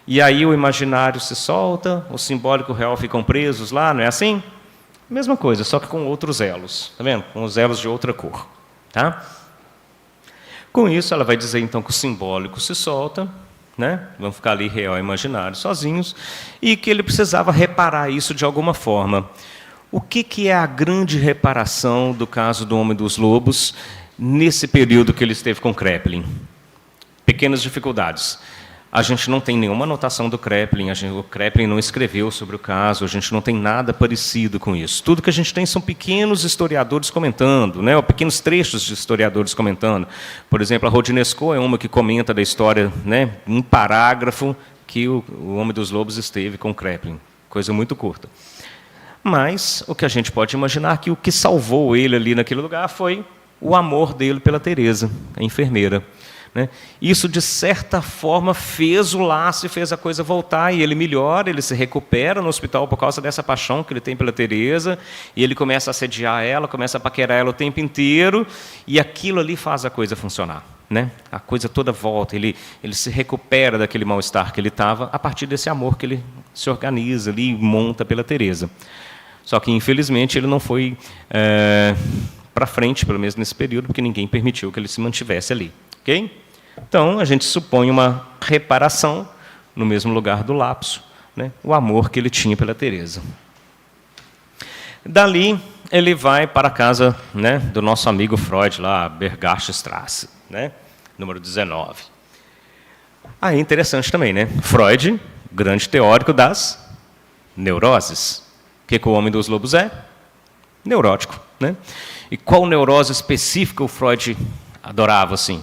E aí o imaginário se solta, o simbólico e o real ficam presos lá, não é assim? Mesma coisa, só que com outros elos, tá vendo? Com os elos de outra cor, tá? Com isso, ela vai dizer, então, que o simbólico se solta, né? Vão ficar ali real e imaginário sozinhos, e que ele precisava reparar isso de alguma forma. O que é a grande reparação do caso do Homem dos Lobos nesse período que ele esteve com Kraepelin? Pequenas dificuldades. A gente não tem nenhuma anotação do Kraepelin, o Kraepelin não escreveu sobre o caso, a gente não tem nada parecido com isso. Tudo que a gente tem são pequenos historiadores comentando, né, ou pequenos trechos de historiadores comentando. Por exemplo, a Rodinesco é uma que comenta da história, né, um parágrafo que o Homem dos Lobos esteve com Kraepelin. Coisa muito curta. Mas o que a gente pode imaginar é que o que salvou ele ali naquele lugar foi o amor dele pela Teresa, a enfermeira. né? Isso, de certa forma, fez o laço e fez a coisa voltar, e ele melhora, ele se recupera no hospital por causa dessa paixão que ele tem pela Teresa, e ele começa a assediar ela, começa a paquerar ela o tempo inteiro, e aquilo ali faz a coisa funcionar, né? A coisa toda volta, ele se recupera daquele mal-estar que ele estava a partir desse amor que ele se organiza ali e monta pela Teresa. Só que, infelizmente, ele não foi para frente, pelo menos nesse período, porque ninguém permitiu que ele se mantivesse ali. Ok? Então, a gente supõe uma reparação no mesmo lugar do lapso, né? O amor que ele tinha pela Teresa. Dali, ele vai para a casa, né, do nosso amigo Freud, lá, Bergaschstrasse, né, número 19. Aí, interessante também, né? Freud, grande teórico das neuroses. O que o Homem dos Lobos é? Neurótico, né? E qual neurose específica o Freud adorava, assim?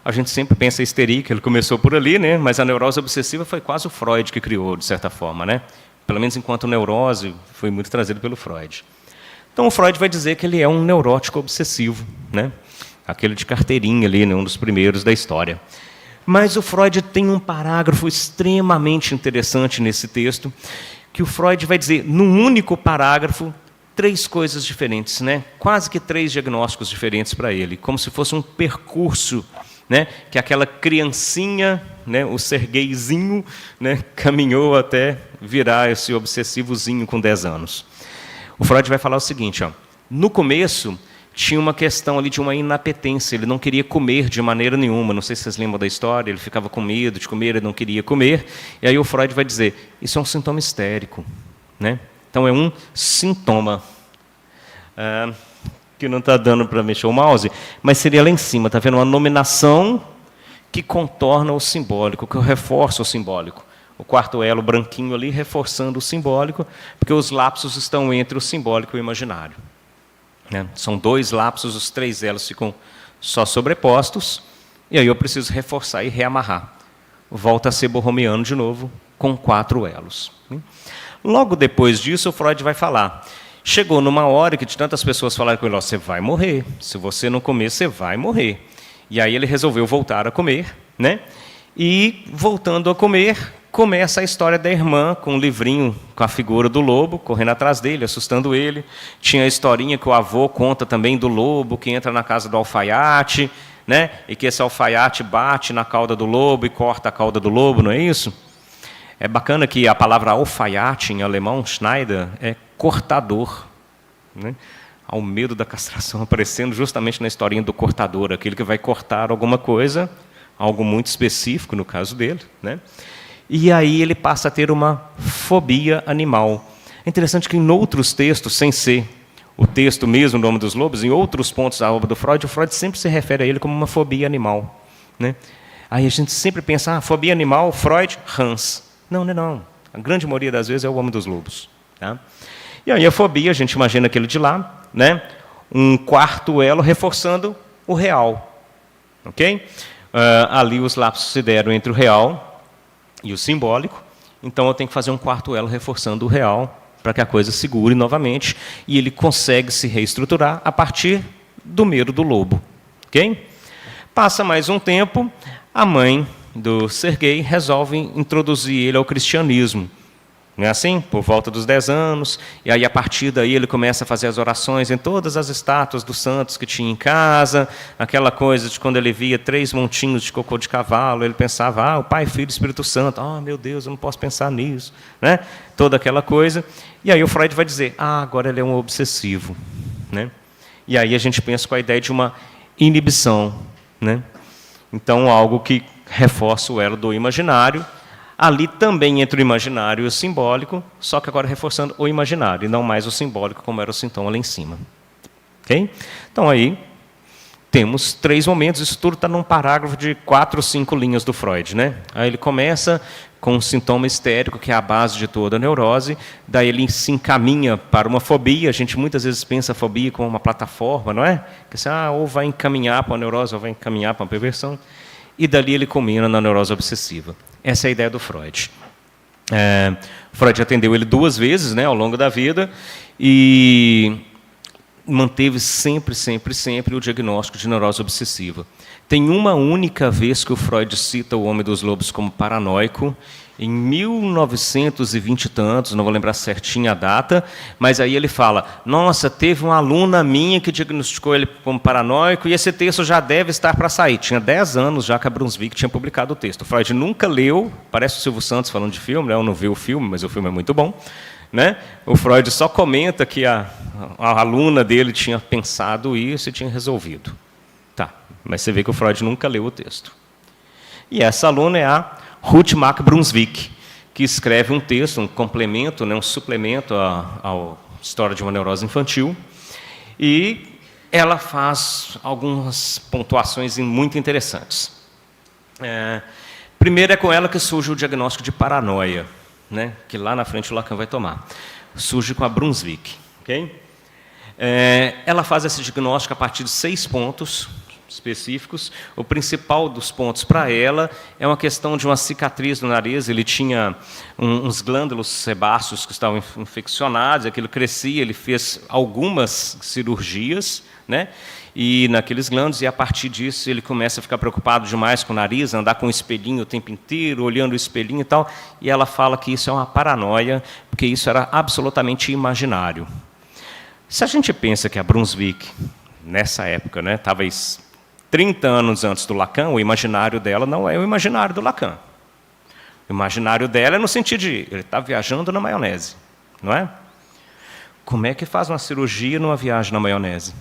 A gente sempre pensa em histeria, que ele começou por ali, né? Mas a neurose obsessiva foi quase o Freud que criou, de certa forma, né? Pelo menos enquanto neurose, foi muito trazido pelo Freud. Então, o Freud vai dizer que ele é um neurótico obsessivo, né? Aquele de carteirinha ali, né? Um dos primeiros da história. Mas o Freud tem um parágrafo extremamente interessante nesse texto, que o Freud vai dizer, num único parágrafo, 3 coisas diferentes, né? Quase que 3 diagnósticos diferentes para ele, como se fosse um percurso, né, que aquela criancinha, né, o Sergueizinho, né, caminhou até virar esse obsessivozinho com 10 anos. O Freud vai falar o seguinte, ó, no começo tinha uma questão ali de uma inapetência, ele não queria comer de maneira nenhuma, não sei se vocês lembram da história, ele ficava com medo de comer, ele não queria comer, e aí o Freud vai dizer, isso é um sintoma histérico, né? Então é um sintoma. Que não está dando para mexer o mouse, mas seria lá em cima, está vendo? Uma nominação que contorna o simbólico, que reforça o simbólico. O quarto elo branquinho ali reforçando o simbólico, porque os lapsos estão entre o simbólico e o imaginário, né? São 2 lapsos, os 3 elos ficam só sobrepostos, e aí eu preciso reforçar e reamarrar. Volta a ser borromiano de novo, com 4 elos. Logo depois disso, o Freud vai falar. Chegou numa hora que de tantas pessoas falaram com ele, você vai morrer, se você não comer, você vai morrer. E aí ele resolveu voltar a comer, né? E, voltando a comer, começa a história da irmã, com um livrinho com a figura do lobo, correndo atrás dele, assustando ele. Tinha a historinha que o avô conta também do lobo, que entra na casa do alfaiate, né? E que esse alfaiate bate na cauda do lobo e corta a cauda do lobo, não é isso? É bacana que a palavra alfaiate, em alemão, Schneider, é cortador, né? Ao medo da castração aparecendo justamente na historinha do cortador, aquele que vai cortar alguma coisa, algo muito específico no caso dele, né? E aí ele passa a ter uma fobia animal. É interessante que em outros textos, sem ser o texto mesmo do Homem dos Lobos, em outros pontos da obra do Freud, o Freud sempre se refere a ele como uma fobia animal, né? Aí a gente sempre pensa, fobia animal, Freud, Hans. Não, não é não. A grande maioria das vezes é o Homem dos Lobos, tá? E aí a fobia, a gente imagina aquele de lá, né? Um quarto elo reforçando o real. Ok? Ali os lapsos se deram entre o real e o simbólico, então eu tenho que fazer um quarto elo reforçando o real para que a coisa segure novamente, e ele consegue se reestruturar a partir do medo do lobo. Ok? Passa mais um tempo, a mãe do Serguei resolve introduzir ele ao cristianismo. Não é assim? Por volta dos 10 anos, e aí a partir daí ele começa a fazer as orações em todas as estátuas dos santos que tinha em casa, aquela coisa de quando ele via 3 montinhos de cocô de cavalo, ele pensava, o Pai, Filho e Espírito Santo, meu Deus, eu não posso pensar nisso, né? Toda aquela coisa, e aí o Freud vai dizer, agora ele é um obsessivo, né? E aí a gente pensa com a ideia de uma inibição, né? Então algo que reforça o elo do imaginário, ali também entre o imaginário e o simbólico, só que agora reforçando o imaginário, e não mais o simbólico, como era o sintoma lá em cima. Okay? Então, aí, temos 3 momentos, isso tudo está num parágrafo de 4 ou 5 linhas do Freud, né? Aí ele começa com um sintoma histérico, que é a base de toda a neurose, daí ele se encaminha para uma fobia, a gente muitas vezes pensa a fobia como uma plataforma, não é? Que assim, ou vai encaminhar para a neurose, ou vai encaminhar para uma perversão, e dali ele culmina na neurose obsessiva. Essa é a ideia do Freud. Freud atendeu ele 2 vezes, né, ao longo da vida, e manteve sempre, sempre, sempre o diagnóstico de neurose obsessiva. Tem uma única vez que o Freud cita o Homem dos Lobos como paranoico, em 1920 e tantos, não vou lembrar certinho a data, mas aí ele fala, nossa, teve uma aluna minha que diagnosticou ele como paranoico, e esse texto já deve estar para sair. Tinha 10 anos já que a Brunswick tinha publicado o texto. O Freud nunca leu, parece o Silvio Santos falando de filme, né? Eu não vi o filme, mas o filme é muito bom. Né? O Freud só comenta que a aluna dele tinha pensado isso e tinha resolvido. Tá, mas você vê que o Freud nunca leu o texto. E essa aluna é a Ruth Mack Brunswick, que escreve um texto, um complemento, né, um suplemento à história de uma neurose infantil, e ela faz algumas pontuações muito interessantes. Primeiro é com ela que surge o diagnóstico de paranoia, né, que lá na frente o Lacan vai tomar. Surge com a Brunswick. Okay? Ela faz esse diagnóstico a partir de 6 pontos específicos. O principal dos pontos para ela é uma questão de uma cicatriz no nariz. Ele tinha uns glândulos sebáceos que estavam infeccionados, aquilo crescia, ele fez algumas cirurgias, né? E naqueles glândulos, e a partir disso ele começa a ficar preocupado demais com o nariz, andar com o espelhinho o tempo inteiro, olhando o espelhinho e tal, e ela fala que isso é uma paranoia, porque isso era absolutamente imaginário. Se a gente pensa que a Brunswick, nessa época, né, estava 30 anos antes do Lacan, o imaginário dela não é o imaginário do Lacan. O imaginário dela é no sentido de ele está viajando na maionese, não é? Como é que faz uma cirurgia numa viagem na maionese?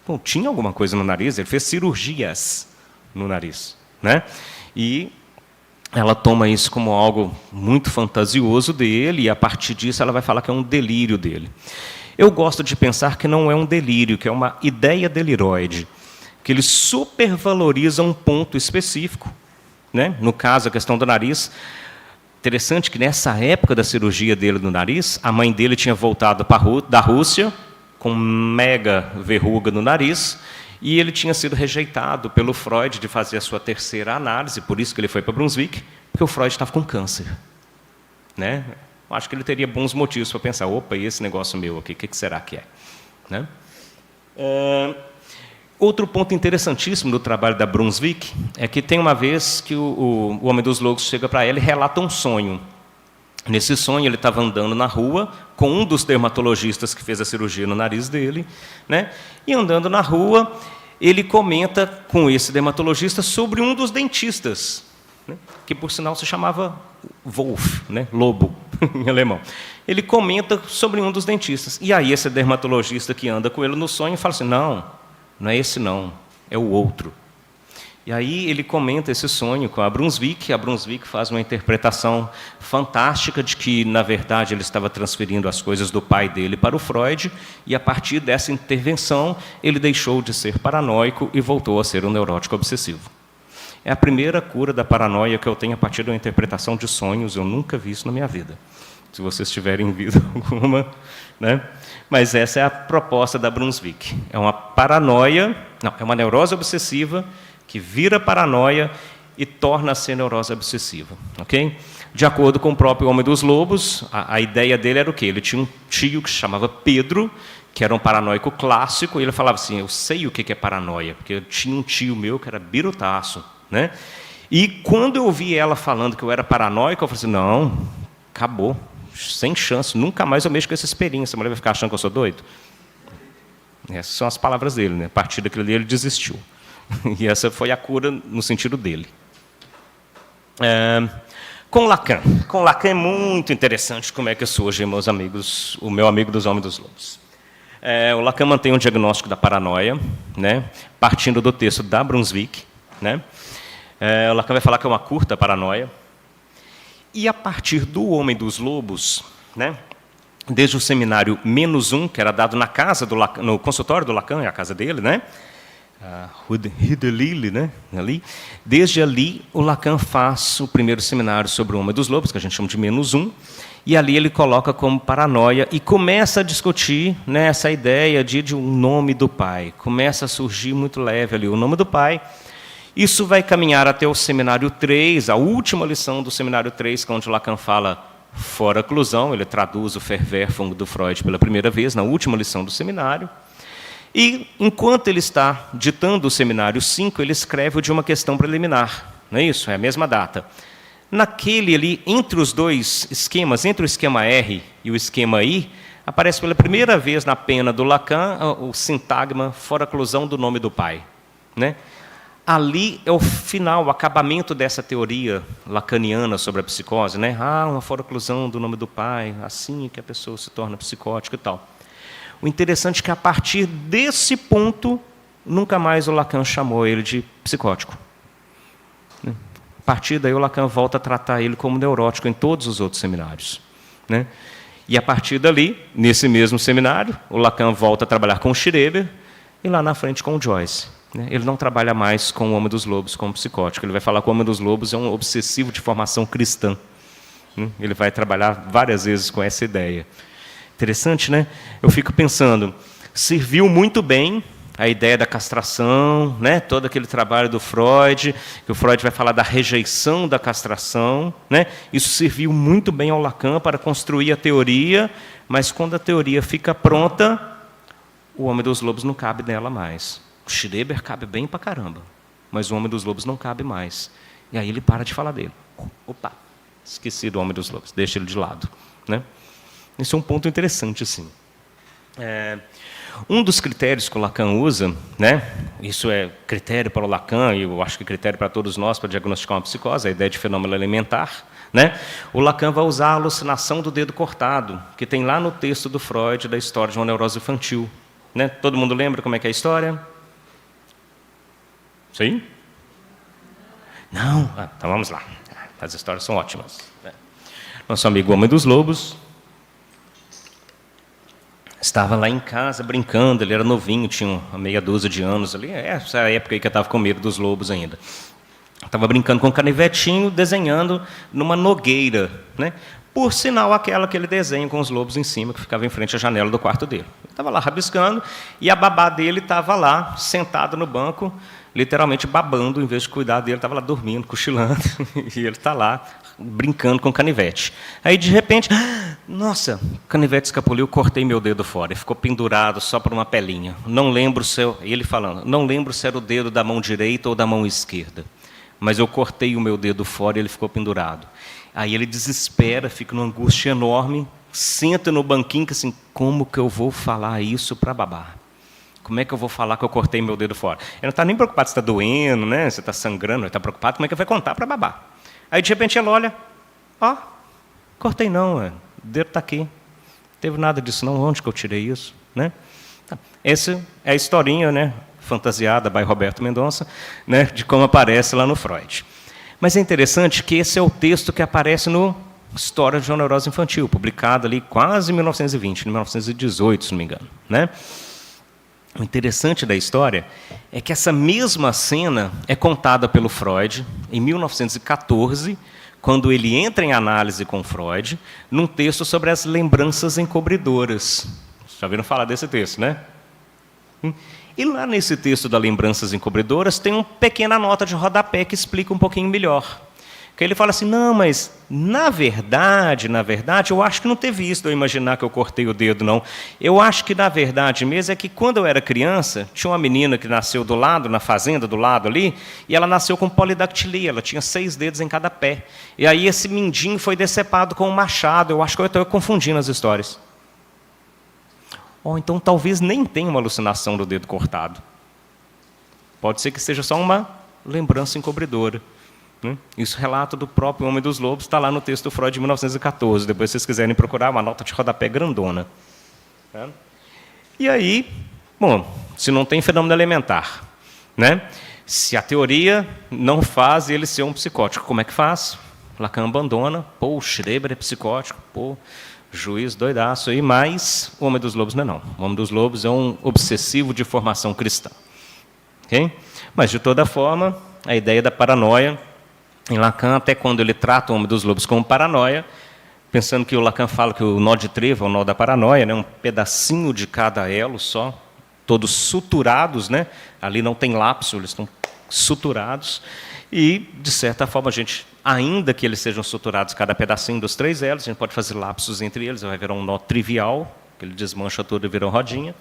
Bom, tinha alguma coisa no nariz, ele fez cirurgias no nariz, né? E ela toma isso como algo muito fantasioso dele, e a partir disso ela vai falar que é um delírio dele. Eu gosto de pensar que não é um delírio, que é uma ideia deliroide, que ele supervaloriza um ponto específico, né? No caso, a questão do nariz. Interessante que nessa época da cirurgia dele do nariz, a mãe dele tinha voltado da Rússia, com mega verruga no nariz, e ele tinha sido rejeitado pelo Freud de fazer a sua terceira análise, por isso que ele foi para Brunswick, porque o Freud estava com câncer. Né? Acho que ele teria bons motivos para pensar, opa, e esse negócio meu aqui, o que será que é? Né? Outro ponto interessantíssimo do trabalho da Brunswick é que tem uma vez que o Homem dos Lobos chega para ela e relata um sonho. Nesse sonho, ele estava andando na rua com um dos dermatologistas que fez a cirurgia no nariz dele, né? E andando na rua, ele comenta com esse dermatologista sobre um dos dentistas, né? Que, por sinal, se chamava Wolf, né? Lobo, em alemão. Ele comenta sobre um dos dentistas. E aí esse dermatologista que anda com ele no sonho fala assim, não é esse não, é o outro. E aí ele comenta esse sonho com a Brunswick faz uma interpretação fantástica de que, na verdade, ele estava transferindo as coisas do pai dele para o Freud, e, a partir dessa intervenção, ele deixou de ser paranoico e voltou a ser um neurótico obsessivo. É a primeira cura da paranoia que eu tenho a partir da interpretação de sonhos, eu nunca vi isso na minha vida. Se vocês tiverem visto alguma, né? Mas essa é a proposta da Brunswick. É uma paranoia, não, é uma neurose obsessiva que vira paranoia e torna-se a neurose obsessiva. Okay? De acordo com o próprio Homem dos Lobos, a ideia dele era o quê? Ele tinha um tio que se chamava Pedro, que era um paranoico clássico, e ele falava assim, eu sei o que é paranoia, porque eu tinha um tio meu que era birutaço. Né? E quando eu ouvi ela falando que eu era paranoico, eu falei assim, não, acabou, sem chance, nunca mais eu mexo com essa experiência, essa mulher vai ficar achando que eu sou doido? Essas são as palavras dele, né? A partir daquilo ali ele desistiu. E essa foi a cura no sentido dele. Com Lacan é muito interessante como é que surge, meus amigos, o meu amigo dos Homens dos Lobos. O Lacan mantém um diagnóstico da paranoia, né, partindo do texto da Brunswick. Né? O Lacan vai falar que é uma curta paranoia. E, a partir do Homem dos Lobos, né, desde o seminário -1, que era dado na casa do Lacan, no consultório do Lacan, é a casa dele, né? Hüdelili, né? Ali. Desde ali, o Lacan faz o primeiro seminário sobre o Homem dos Lobos, que a gente chama de -1, e ali ele coloca como paranoia e começa a discutir, né, essa ideia de um nome do pai. Começa a surgir muito leve ali o nome do pai. Isso vai caminhar até o seminário 3, a última lição do seminário 3, onde o Lacan fala fora oclusão, ele traduz o Verwerfung do Freud pela primeira vez, na última lição do seminário. E, enquanto ele está ditando o seminário 5, ele escreve o de uma questão preliminar. Não é isso? É a mesma data. Naquele ali, entre os dois esquemas, entre o esquema R e o esquema I, aparece pela primeira vez na pena do Lacan o sintagma fora oclusão do nome do pai. Né? Ali é o final, o acabamento dessa teoria lacaniana sobre a psicose. Né? Uma fora oclusão do nome do pai, assim que a pessoa se torna psicótica e tal. O interessante é que, a partir desse ponto, nunca mais o Lacan chamou ele de psicótico. A partir daí, o Lacan volta a tratar ele como neurótico em todos os outros seminários. Né? E, a partir dali, nesse mesmo seminário, o Lacan volta a trabalhar com o Schreber e, lá na frente, com o Joyce. Né? Ele não trabalha mais com o Homem dos Lobos como psicótico. Ele vai falar que o Homem dos Lobos é um obsessivo de formação cristã. Ele vai trabalhar várias vezes com essa ideia. Interessante, né? Eu fico pensando, serviu muito bem a ideia da castração, né? Todo aquele trabalho do Freud, que o Freud vai falar da rejeição da castração, né? Isso serviu muito bem ao Lacan para construir a teoria, mas quando a teoria fica pronta, o Homem dos Lobos não cabe nela mais. O Schreber cabe bem pra caramba, mas o Homem dos Lobos não cabe mais. E aí ele para de falar dele. Opa, esqueci do Homem dos Lobos, deixa ele de lado, né? Isso é um ponto interessante, assim. Um dos critérios que o Lacan usa, né, isso é critério para o Lacan, e eu acho que é critério para todos nós para diagnosticar uma psicose, a ideia de fenômeno alimentar, né, o Lacan vai usar a alucinação do dedo cortado, que tem lá no texto do Freud, da história de uma neurose infantil. Né? Todo mundo lembra como é que é a história? Sim? Não? Então vamos lá. As histórias são ótimas. Nosso amigo Homem dos Lobos estava lá em casa brincando, ele era novinho, tinha uma meia dúzia de anos ali, essa é a época aí que eu estava com medo dos lobos ainda. Estava brincando com um canivetinho, desenhando numa nogueira, né? Por sinal, aquele desenho com os lobos em cima, que ficava em frente à janela do quarto dele. Ele estava lá rabiscando, e a babá dele estava lá, sentada no banco, literalmente babando, em vez de cuidar dele, estava lá dormindo, cochilando, e ele está lá, brincando com o canivete. Aí, de repente, nossa, o canivete escapuliu, cortei meu dedo fora, e ficou pendurado só por uma pelinha. Não lembro se ele falando, não lembro se era o dedo da mão direita ou da mão esquerda, mas eu cortei o meu dedo fora e ele ficou pendurado. Aí ele desespera, fica numa angústia enorme, senta no banquinho, que assim, como que eu vou falar isso para babá? Como é que eu vou falar que eu cortei meu dedo fora? Ele não está nem preocupado se está doendo, né? Se está sangrando, ele está preocupado como é que vai contar para babá. Aí, de repente, ele olha, cortei não, o dedo está aqui. Não teve nada disso não, onde que eu tirei isso? Né? Essa é a historinha, né, fantasiada by Roberto Mendonça, né, de como aparece lá no Freud. Mas é interessante que esse é o texto que aparece no História de uma Neurose Infantil, publicado ali quase em 1920, em 1918, se não me engano. Né? O interessante da história é que essa mesma cena é contada pelo Freud em 1914, quando ele entra em análise com Freud, num texto sobre as lembranças encobridoras. Já ouviram falar desse texto, né? E lá nesse texto das lembranças encobridoras tem uma pequena nota de rodapé que explica um pouquinho melhor. Que ele fala assim, não, mas na verdade, eu acho que não teve isso de eu imaginar que eu cortei o dedo, não. Eu acho que, na verdade mesmo, é que quando eu era criança, tinha uma menina que nasceu do lado, na fazenda do lado ali, e ela nasceu com polidactilia, ela tinha 6 dedos em cada pé. E aí esse mindinho foi decepado com um machado, eu acho que eu estou confundindo as histórias. Então talvez nem tenha uma alucinação do dedo cortado. Pode ser que seja só uma lembrança encobridora. Isso, relato do próprio Homem dos Lobos, está lá no texto do Freud de 1914. Depois, se vocês quiserem procurar, uma nota de rodapé grandona. E aí, bom, se não tem fenômeno elementar, né? Se a teoria não faz ele ser um psicótico, como é que faz? Lacan abandona, o Schreber é psicótico, juiz doidaço aí, mas o Homem dos Lobos não é não. O Homem dos Lobos é um obsessivo de formação cristã. Okay? Mas, de toda forma, a ideia da paranoia, em Lacan, até quando ele trata o Homem dos Lobos como paranoia, pensando que o Lacan fala que o nó de trevo é o nó da paranoia, né, um pedacinho de cada elo só, todos suturados, né, ali não tem lapso, eles estão suturados, e, de certa forma, a gente ainda que eles sejam suturados cada pedacinho dos 3 elos, a gente pode fazer lapsos entre eles, vai virar um nó trivial, que ele desmancha todo e vira uma rodinha.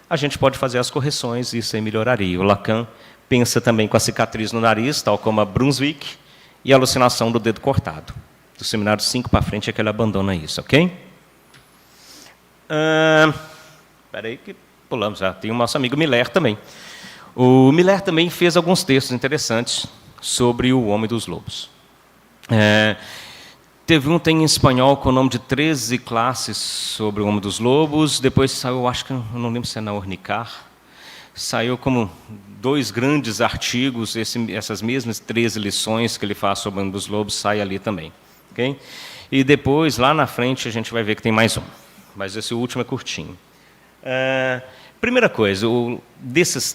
A gente pode fazer as correções e isso aí melhoraria. O Lacan pensa também com a cicatriz no nariz, tal como a Brunswick, e a alucinação do dedo cortado. Do seminário 5 para frente é que ele abandona isso, ok? Espera aí que pulamos já. Tem o nosso amigo Miller também. O Miller também fez alguns textos interessantes sobre o Homem dos Lobos. Teve um tem em espanhol com o nome de 13 classes sobre o Homem dos Lobos. Depois saiu, acho que, eu não lembro se é na Ornicar, saiu como 2 grandes artigos, essas mesmas 13 lições que ele faz sobre o Homem dos Lobos, sai ali também. Okay? E depois, lá na frente, a gente vai ver que tem mais um. Mas esse último é curtinho. Primeira coisa,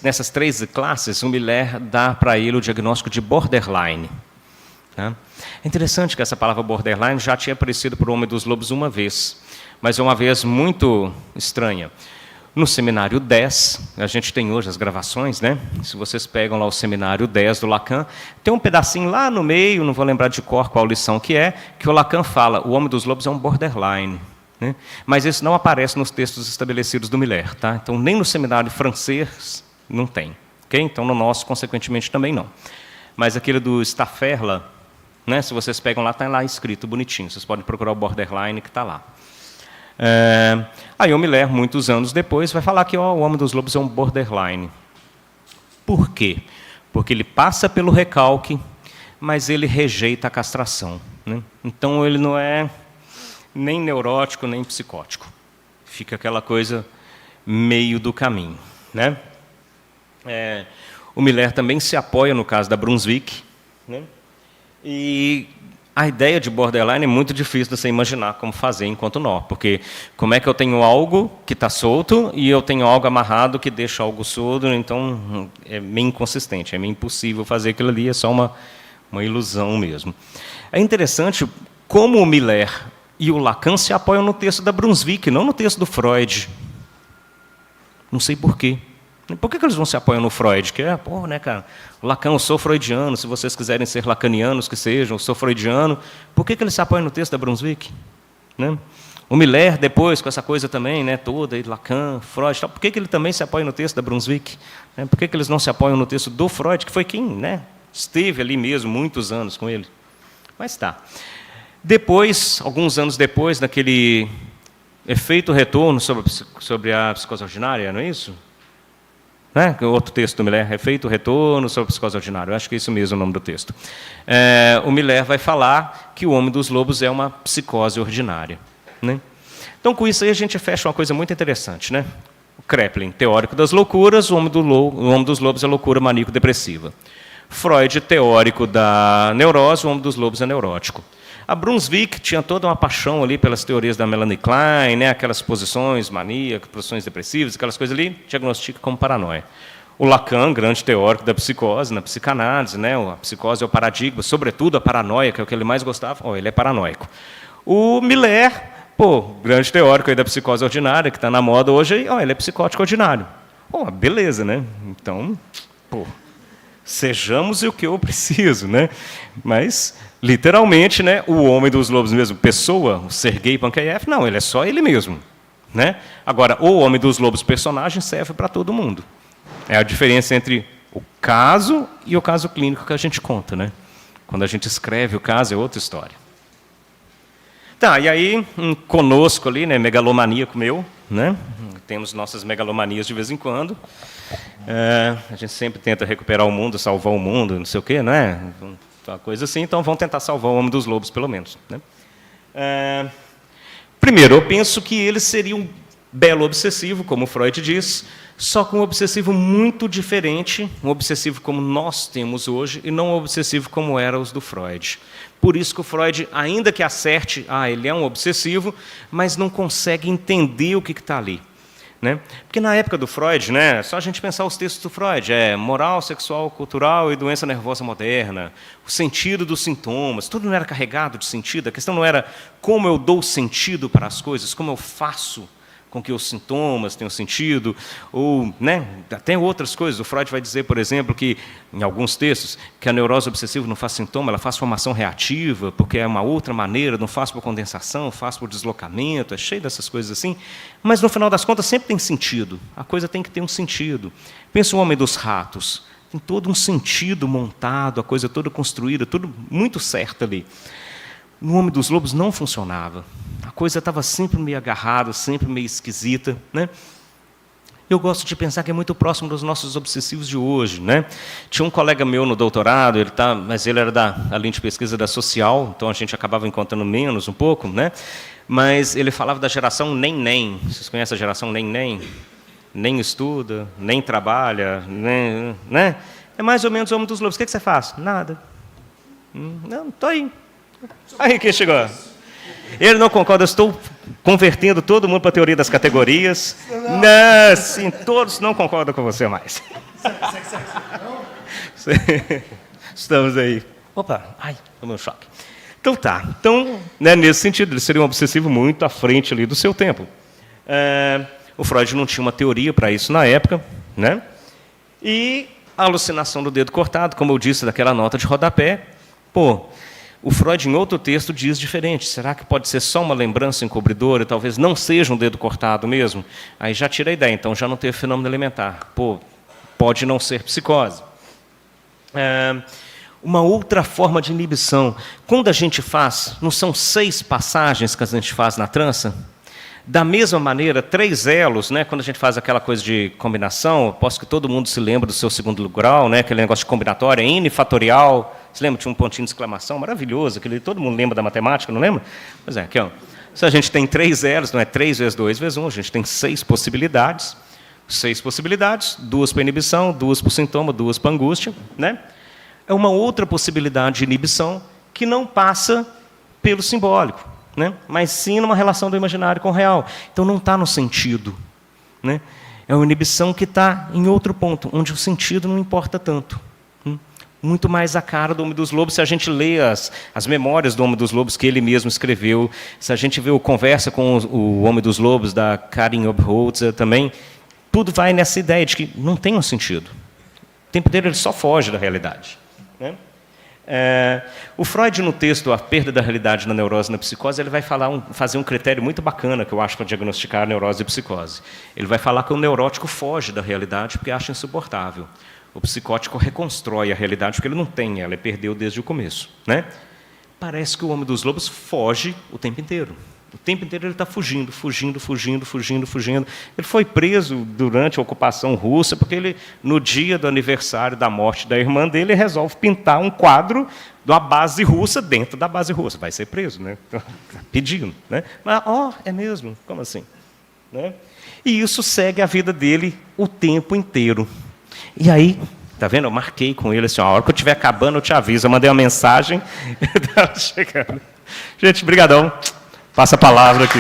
nessas 13 classes, o Miller dá para ele o diagnóstico de borderline. Tá? É interessante que essa palavra borderline já tinha aparecido para o Homem dos Lobos uma vez, mas é uma vez muito estranha. No seminário 10, a gente tem hoje as gravações, né? Se vocês pegam lá o seminário 10 do Lacan, tem um pedacinho lá no meio, não vou lembrar de cor qual lição que o Lacan fala, o Homem dos Lobos é um borderline. Né? Mas isso não aparece nos textos estabelecidos do Miller. Tá? Então, nem no seminário francês não tem. Okay? Então, no nosso, consequentemente, também não. Mas aquele do Stafferla, né, se vocês pegam lá, está lá escrito bonitinho. Vocês podem procurar o borderline que está lá. Aí o Miller, muitos anos depois, vai falar que o Homem dos Lobos é um borderline. Por quê? Porque ele passa pelo recalque, mas ele rejeita a castração. Né? Então, ele não é nem neurótico, nem psicótico. Fica aquela coisa meio do caminho. Né? O Miller também se apoia no caso da Brunswick. Né? E a ideia de borderline é muito difícil de você imaginar como fazer enquanto nó. Porque como é que eu tenho algo que está solto e eu tenho algo amarrado que deixa algo solto, então é meio inconsistente, é meio impossível fazer aquilo ali, é só uma ilusão mesmo. É interessante como o Miller e o Lacan se apoiam no texto da Brunswick, não no texto do Freud. Não sei por quê. Por que eles não se apoiam no Freud? Que né, cara? O Lacan, eu sou freudiano, se vocês quiserem ser lacanianos, que sejam, eu sou freudiano. Por que eles se apoiam no texto da Brunswick? Né? O Miller, depois, com essa coisa também, né, toda, Lacan, Freud, tal, por que ele também se apoia no texto da Brunswick? Né? Por que eles não se apoiam no texto do Freud, que foi quem, né, esteve ali mesmo, muitos anos com ele? Mas tá. Depois, alguns anos depois, naquele efeito retorno sobre a psicose ordinária, não é isso? Né? Outro texto do Miller, efeito retorno sobre a psicose ordinária. Eu acho que é isso mesmo o nome do texto. O Miller vai falar que o Homem dos Lobos é uma psicose ordinária. Né? Então, com isso aí, a gente fecha uma coisa muito interessante. Né? O Kraepelin, teórico das loucuras, o Homem dos Lobos é loucura maníaco-depressiva. Freud, teórico da neurose, o Homem dos Lobos é neurótico. A Brunswick tinha toda uma paixão ali pelas teorias da Melanie Klein, né, aquelas posições maníacas, posições depressivas, aquelas coisas ali, diagnostica como paranoia. O Lacan, grande teórico da psicose, na psicanálise, né, a psicose é o paradigma, sobretudo a paranoia, que é o que ele mais gostava, ele é paranoico. O Miller, grande teórico aí da psicose ordinária, que está na moda hoje, ele é psicótico ordinário. Beleza, né? Então, sejamos o que eu preciso, né? Mas, literalmente, né, o Homem dos Lobos mesmo, pessoa, o Sergei Pankeyev, não, ele é só ele mesmo. Né? Agora, o Homem dos Lobos personagem serve para todo mundo. É a diferença entre o caso e o caso clínico que a gente conta. Né? Quando a gente escreve o caso, é outra história. Tá, e aí, conosco ali, né, megalomaníaco meu, né? Temos nossas megalomanias de vez em quando. A gente sempre tenta recuperar o mundo, salvar o mundo, não sei o quê, não é? Uma coisa assim, então vamos tentar salvar o Homem dos Lobos, pelo menos. Né? Primeiro, eu penso que ele seria um belo obsessivo, como Freud diz, só com um obsessivo muito diferente, um obsessivo como nós temos hoje, e não um obsessivo como eram os do Freud. Por isso que o Freud, ainda que acerte, ele é um obsessivo, mas não consegue entender o que está ali. Né? Porque na época do Freud, né, só a gente pensar os textos do Freud, moral, sexual, cultural e doença nervosa moderna, o sentido dos sintomas, tudo não era carregado de sentido, a questão não era como eu dou sentido para as coisas, como eu faço com que os sintomas tenham sentido, ou, né, até outras coisas. O Freud vai dizer, por exemplo, que, em alguns textos, que a neurose obsessiva não faz sintoma, ela faz formação reativa, porque é uma outra maneira, não faz por condensação, faz por deslocamento, é cheio dessas coisas assim. Mas, no final das contas, sempre tem sentido. A coisa tem que ter um sentido. Pensa o Homem dos Ratos. Tem todo um sentido montado, a coisa toda construída, tudo muito certo ali. No Homem dos Lobos não funcionava. A coisa estava sempre meio agarrada, sempre meio esquisita, né? Eu gosto de pensar que é muito próximo dos nossos obsessivos de hoje, né? Tinha um colega meu no doutorado, mas ele era da linha de pesquisa da social, então a gente acabava encontrando menos um pouco, né? Mas ele falava da geração nem. Vocês conhecem a geração nem? Nem estuda, nem trabalha, nem, né? É mais ou menos o Homem dos Lobos. O que você faz? Nada. Não, estou aí. Aí quem chegou? Ele não concorda, eu estou convertendo todo mundo para a teoria das categorias. Não, sim, todos não concordam com você mais. Estamos aí. Opa, ai, tomei um choque. Então tá. Então, né, nesse sentido, ele seria um obsessivo muito à frente ali do seu tempo. O Freud não tinha uma teoria para isso na época, né? E a alucinação do dedo cortado, como eu disse, daquela nota de rodapé, o Freud, em outro texto, diz diferente. Será que pode ser só uma lembrança encobridora e talvez não seja um dedo cortado mesmo? Aí já tira a ideia, então já não teve fenômeno alimentar. Pode não ser psicose. Uma outra forma de inibição. Quando a gente faz, não são 6 passagens que a gente faz na trança? Da mesma maneira, 3 elos, né, quando a gente faz aquela coisa de combinação, aposto que todo mundo se lembra do seu segundo grau, né, aquele negócio de combinatória, N fatorial, você lembra? Tinha um pontinho de exclamação, maravilhoso, todo mundo lembra da matemática, não lembra? Pois é, aqui, ó. Se a gente tem 3 elos, não é 3 vezes 2 vezes 1, a gente tem 6 possibilidades. 6 possibilidades, 2 para inibição, 2 para sintoma, 2 para angústia, né? É uma outra possibilidade de inibição que não passa pelo simbólico, né? Mas sim numa relação do imaginário com o real. Então não está no sentido, né? É uma inibição que está em outro ponto, onde o sentido não importa tanto. Muito mais a cara do Homem dos Lobos, se a gente lê as memórias do Homem dos Lobos que ele mesmo escreveu, se a gente vê o Conversa com o Homem dos Lobos, da Karin Obholtzer também, tudo vai nessa ideia de que não tem um sentido. O tempo inteiro ele só foge da realidade, né? O Freud, no texto A Perda da Realidade na Neurose e na Psicose, ele vai fazer um critério muito bacana, que eu acho, para diagnosticar a neurose e a psicose. Ele vai falar que o neurótico foge da realidade porque acha insuportável. O psicótico reconstrói a realidade porque ele não tem ela, ele perdeu desde o começo, né? Parece que o Homem dos Lobos foge o tempo inteiro. O tempo inteiro ele está fugindo. Ele foi preso durante a ocupação russa, porque ele, no dia do aniversário da morte da irmã dele, resolve pintar um quadro da base russa dentro da base russa. Vai ser preso, né? Pedindo, né? Mas, é mesmo? Como assim? Né? E isso segue a vida dele o tempo inteiro. E aí, tá vendo? Eu marquei com ele assim, a hora que eu estiver acabando, eu te aviso. Eu mandei uma mensagem. Estava chegando. Gente, brigadão. Passa a palavra aqui.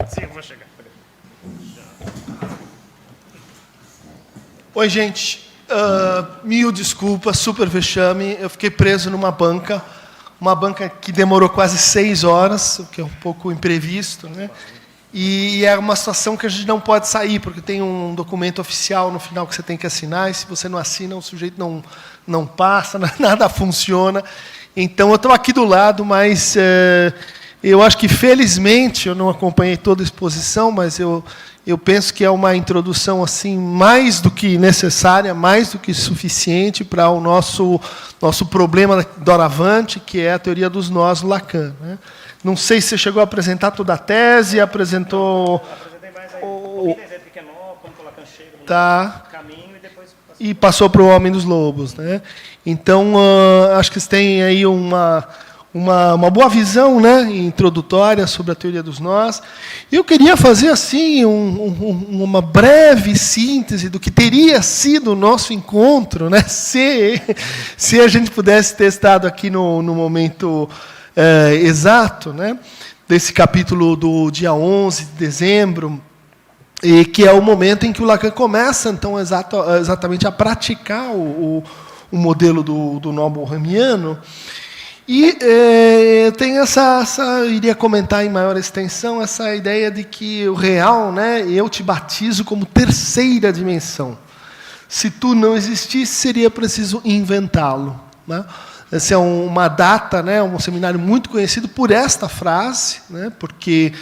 Sim, eu vou chegar. Oi, gente. Mil desculpas, super vexame. Eu fiquei preso numa banca. Uma banca que demorou quase 6 horas, o que é um pouco imprevisto, né? E é uma situação que a gente não pode sair, porque tem um documento oficial no final que você tem que assinar, e se você não assina, o sujeito não passa, nada funciona. Então, eu estou aqui do lado, mas eu acho que, felizmente, eu não acompanhei toda a exposição, mas eu penso que é uma introdução assim mais do que necessária, mais do que suficiente para o nosso problema doravante, que é a teoria dos nós no Lacan, né? Não sei se você chegou a apresentar toda a tese, apresentou... Apresentei mais aí. Como o Lacan chega no caminho e depois... E passou para o Homem dos Lobos, né? Então, acho que vocês têm aí uma boa visão, né, introdutória sobre a teoria dos nós. Eu queria fazer assim uma breve síntese do que teria sido o nosso encontro, né, se a gente pudesse ter estado aqui no momento exato, né, desse capítulo do dia 11 de dezembro, e que é o momento em que o Lacan começa, então, exatamente a praticar um modelo do Noble Ramiano. E tem iria comentar em maior extensão, essa ideia de que o real, né, eu te batizo como terceira dimensão. Se tu não existisse, seria preciso inventá-lo. Né? Essa é uma data, né, um seminário muito conhecido por esta frase, né, porque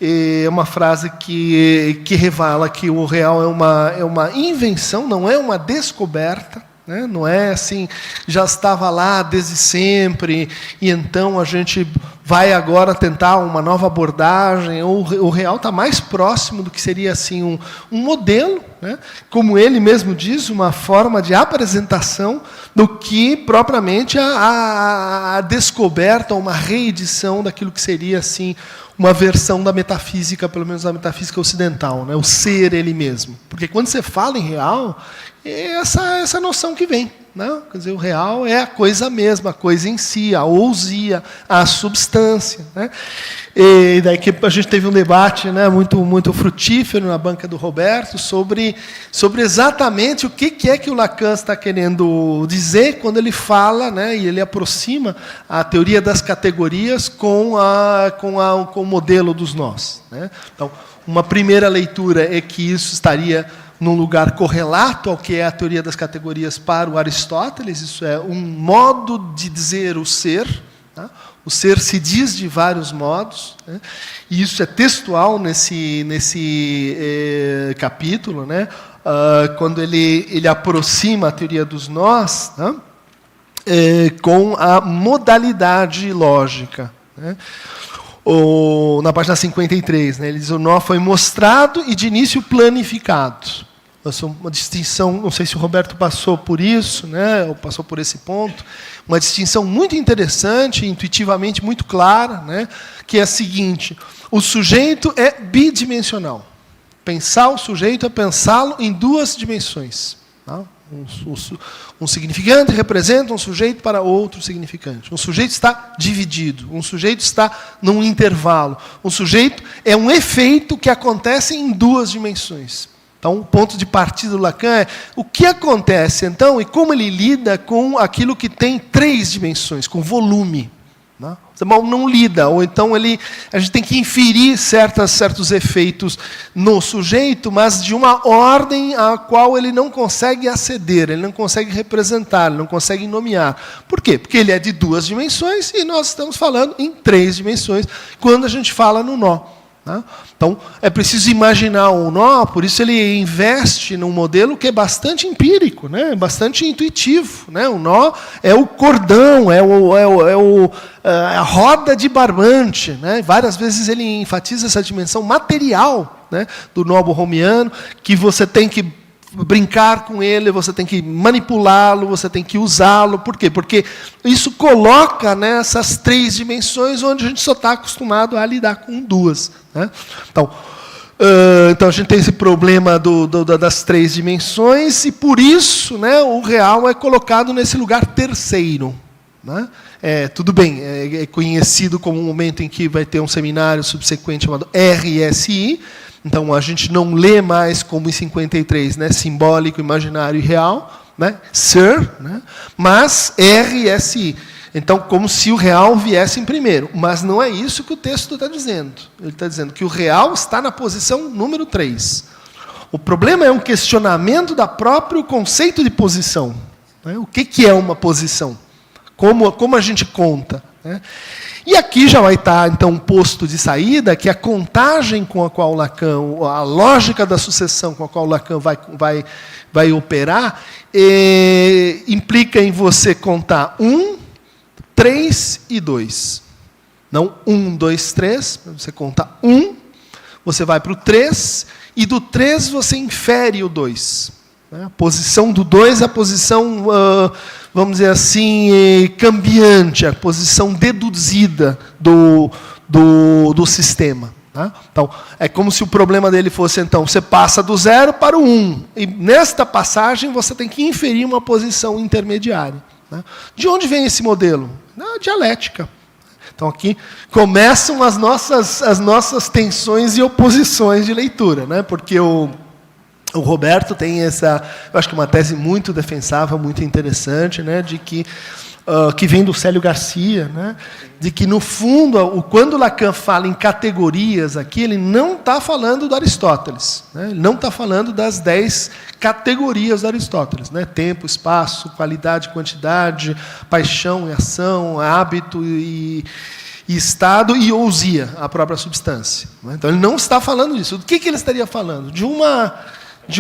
é uma frase que revela que o real é uma invenção, não é uma descoberta. Né? Não é assim, já estava lá desde sempre, e então a gente vai agora tentar uma nova abordagem. O real está mais próximo do que seria assim, um modelo, né? Como ele mesmo diz, uma forma de apresentação, do que propriamente a descoberta, uma reedição daquilo que seria assim, uma versão da metafísica, pelo menos da metafísica ocidental, né? O ser ele mesmo. Porque quando você fala em real, é essa noção que vem. Né? Quer dizer, o real é a coisa mesma, a coisa em si, a ousia, a substância. Né? E daí que a gente teve um debate, né, muito frutífero na banca do Roberto sobre exatamente o que é que o Lacan está querendo dizer quando ele fala, né, e ele aproxima a teoria das categorias com o modelo dos nós. Né? Então, uma primeira leitura é que isso estaria num lugar correlato ao que é a teoria das categorias para o Aristóteles. Isso é um modo de dizer o ser. Tá? O ser se diz de vários modos, né? E isso é textual nesse capítulo, né? Quando ele aproxima a teoria dos nós, né? Com a modalidade lógica. Né? Na página 53, né, ele diz: o nó foi mostrado e de início planificado. Essa é uma distinção, não sei se o Roberto passou por isso, né, ou passou por esse ponto, uma distinção muito interessante, intuitivamente muito clara, né, que é a seguinte: o sujeito é bidimensional. Pensar o sujeito é pensá-lo em duas dimensões. Tá? Um significante representa um sujeito para outro significante. Um sujeito está dividido, um sujeito está num intervalo. Um sujeito é um efeito que acontece em duas dimensões. Então, o ponto de partida do Lacan é o que acontece, então, e como ele lida com aquilo que tem três dimensões, com volume. Né? Não lida, ou então a gente tem que inferir certos efeitos no sujeito, mas de uma ordem a qual ele não consegue aceder, ele não consegue representar, ele não consegue nomear. Por quê? Porque ele é de duas dimensões e nós estamos falando em três dimensões quando a gente fala no nó. Né? Então, é preciso imaginar o nó, por isso ele investe num modelo que é bastante empírico, né? Bastante intuitivo. Né? O nó é o cordão, a roda de barbante. Né? Várias vezes ele enfatiza essa dimensão material, né, do Noble Ramiano, que você tem que brincar com ele, você tem que manipulá-lo, você tem que usá-lo. Por quê? Porque isso coloca nessas três dimensões onde a gente só está acostumado a lidar com duas. Né? Então a gente tem esse problema das três dimensões, e por isso, né, o real é colocado nesse lugar terceiro. Né? Tudo bem, é conhecido como um momento em que vai ter um seminário subsequente chamado RSI. Então, a gente não lê mais como em 53, né, simbólico, imaginário e real, né, ser, né, mas RSI. Então, como se o real viesse em primeiro. Mas não é isso que o texto está dizendo. Ele está dizendo que o real está na posição número 3. O problema é um questionamento do próprio conceito de posição. Né? O que é uma posição? Como a gente conta? Né? E aqui já vai estar, então, um posto de saída, que a contagem com a qual o Lacan, a lógica da sucessão com a qual o Lacan vai operar, implica em você contar 1, 3 e 2. Não 1, 2, 3, você conta 1, você vai para o 3, e do 3 você infere o 2. A posição do 2 é a posição, vamos dizer assim, cambiante, a posição deduzida do sistema. Tá? Então, é como se o problema dele fosse, então, você passa do 0 para o 1. E nesta passagem você tem que inferir uma posição intermediária. Né? De onde vem esse modelo? Na dialética. Então, aqui começam as nossas tensões e oposições de leitura. Né? Porque o O Roberto tem essa, eu acho que uma tese muito defensável, muito interessante, né, de que vem do Célio Garcia, né, de que, no fundo, quando Lacan fala em categorias aqui, ele não está falando do Aristóteles, né, ele não está falando das 10 categorias do Aristóteles, né, tempo, espaço, qualidade, quantidade, paixão e ação, hábito e estado e ousia, a própria substância. Né. Então, ele não está falando disso. Do que ele estaria falando? De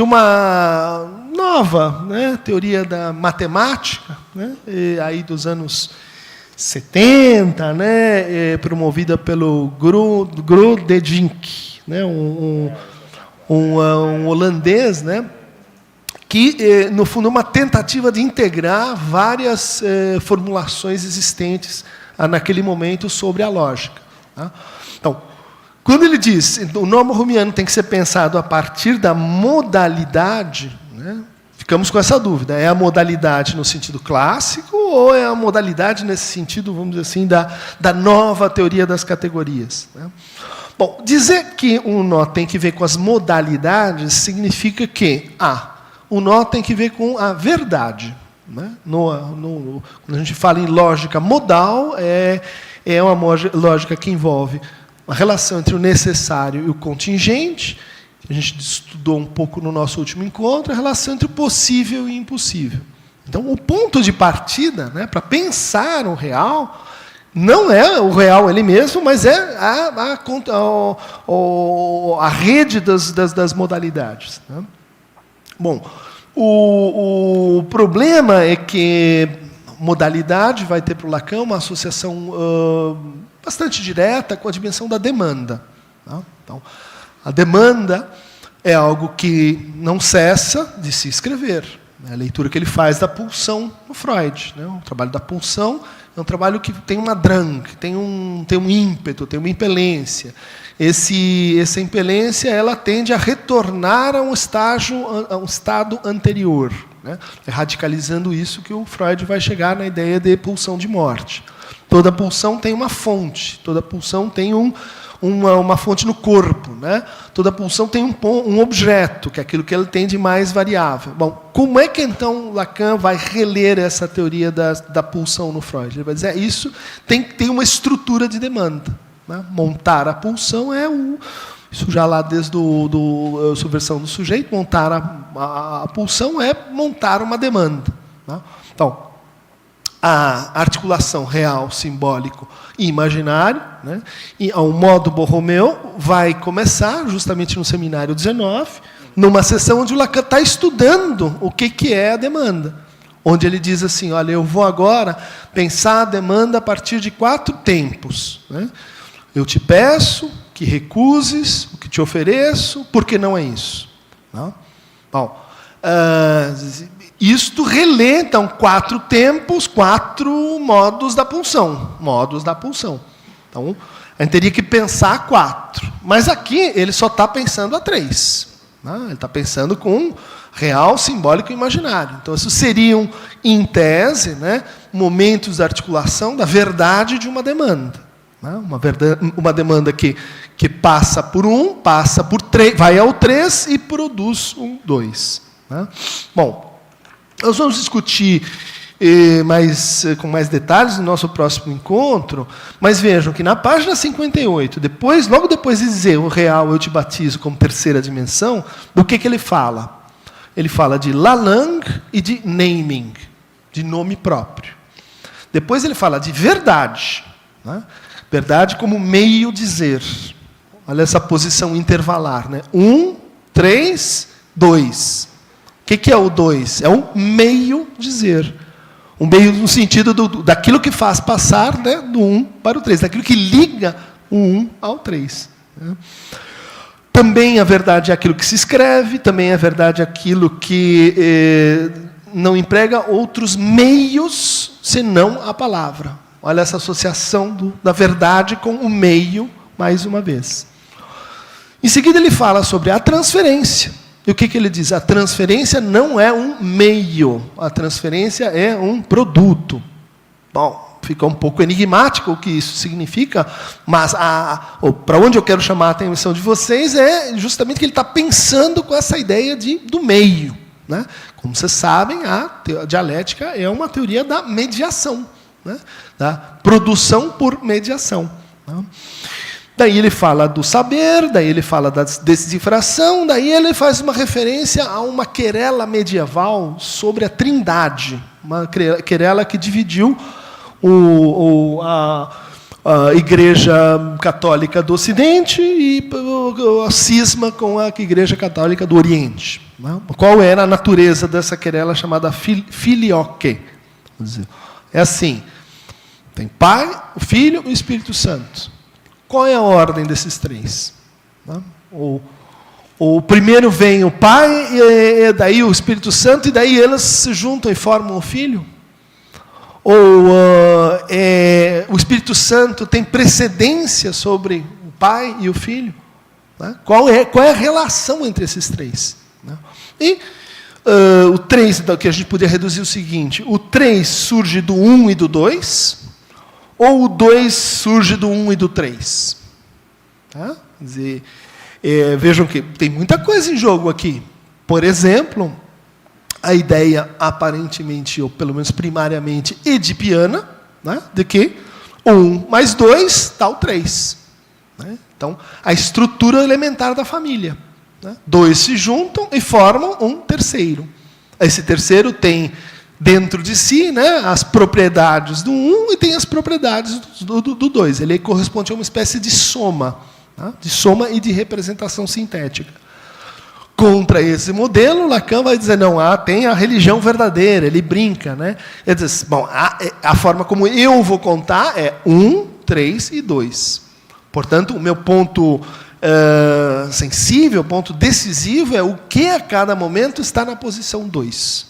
uma nova, né, teoria da matemática, né, aí dos anos 70, né, promovida pelo Groenendijk, né, um holandês, né, que, no fundo, é uma tentativa de integrar várias formulações existentes naquele momento sobre a lógica. Tá? Então, quando ele diz que o nomo rumiano tem que ser pensado a partir da modalidade, né, ficamos com essa dúvida. É a modalidade no sentido clássico ou é a modalidade nesse sentido, vamos dizer assim, da nova teoria das categorias? Né? Bom, dizer que o nó tem que ver com as modalidades significa que, o nó tem que ver com a verdade. Né? Quando a gente fala em lógica modal, é uma lógica que envolve a relação entre o necessário e o contingente, que a gente estudou um pouco no nosso último encontro, a relação entre o possível e o impossível. Então, o ponto de partida, né, para pensar o real, não é o real ele mesmo, mas é a rede das modalidades. Né? Bom, o problema é que modalidade vai ter para o Lacan uma associação bastante direta com a dimensão da demanda. Tá? Então, a demanda é algo que não cessa de se escrever. É a leitura que ele faz da pulsão no Freud. Né? O trabalho da pulsão é um trabalho que tem uma drang, tem um ímpeto, tem uma impelência. Essa impelência ela tende a retornar a um estado anterior. Né? É radicalizando isso que o Freud vai chegar na ideia de pulsão de morte. Toda pulsão tem uma fonte, toda pulsão tem uma fonte no corpo. Né? Toda pulsão tem um objeto, que é aquilo que ele tem de mais variável. Bom, como é que, então, Lacan vai reler essa teoria da pulsão no Freud? Ele vai dizer, isso tem que ter uma estrutura de demanda. Né? Montar a pulsão isso já lá desde a subversão do sujeito, montar a pulsão é montar uma demanda. Né? Então, a articulação real, simbólico e imaginário, né? E ao modo Borromeu, vai começar justamente no seminário 19, numa sessão onde o Lacan está estudando o que é a demanda. Onde ele diz assim, olha, eu vou agora pensar a demanda a partir de 4 tempos. Né? Eu te peço que recuses o que te ofereço, porque não é isso. Não? Bom, isto relê, então, 4 tempos, 4 modos da pulsão. Modos da pulsão. Então, a gente teria que pensar 4. Mas aqui ele só está pensando a 3. Né? Ele está pensando com real, simbólico e imaginário. Então, isso seriam, em tese, né, momentos de articulação da verdade de uma demanda. Né? Uma demanda que passa por 1, passa por 3, vai ao 3 e produz 2. Né? Bom, nós vamos discutir com mais detalhes no nosso próximo encontro, mas vejam que na página 58, logo depois de dizer o real eu te batizo como terceira dimensão, do que ele fala? Ele fala de la langue e de naming, de nome próprio. Depois ele fala de verdade. Né? Verdade como meio dizer. Olha essa posição intervalar. Né? 1, 3, 2. O que é o 2? É um meio dizer. Um meio no sentido daquilo que faz passar, né, do 1 para o 3, daquilo que liga o 1 ao 3. Né? Também a verdade é aquilo que se escreve, também a verdade é aquilo que não emprega outros meios senão a palavra. Olha essa associação da verdade com o meio, mais uma vez. Em seguida ele fala sobre a transferência. E o que ele diz? A transferência não é um meio, a transferência é um produto. Bom, fica um pouco enigmático o que isso significa, mas para onde eu quero chamar a atenção de vocês é justamente que ele está pensando com essa ideia do meio. Né? Como vocês sabem, a dialética é uma teoria da mediação, né? Da produção por mediação. Né? Daí ele fala do saber, daí ele fala da decifração, daí ele faz uma referência a uma querela medieval sobre a Trindade, uma querela que dividiu a Igreja Católica do Ocidente e a cisma com a Igreja Católica do Oriente. Né? Qual era a natureza dessa querela chamada filioque? É assim, tem Pai, o Filho e o Espírito Santo. Qual é a ordem desses três? Né? O primeiro vem o Pai, e daí o Espírito Santo, e daí eles se juntam e formam o Filho? Ou o Espírito Santo tem precedência sobre o Pai e o Filho? Né? Qual é a relação entre esses três? Né? E o 3, então, que a gente poderia reduzir o seguinte: o 3 surge do 1 e do 2, ou o 2 surge do 1 e do 3? Tá? Quer dizer, vejam que tem muita coisa em jogo aqui. Por exemplo, a ideia aparentemente, ou pelo menos primariamente, edipiana, né, de que 1 mais 2 dá o 3. Né? Então, a estrutura elementar da família. Né? 2 se juntam e formam um terceiro. Esse terceiro tem dentro de si, né, as propriedades do 1 e tem as propriedades do 2. Ele corresponde a uma espécie de soma, né, de soma e de representação sintética. Contra esse modelo, Lacan vai dizer, não, tem a religião verdadeira, ele brinca. Né? Ele diz, bom, a forma como eu vou contar é 1, 3 e 2. Portanto, o meu ponto sensível, o ponto decisivo é o que a cada momento está na posição 2.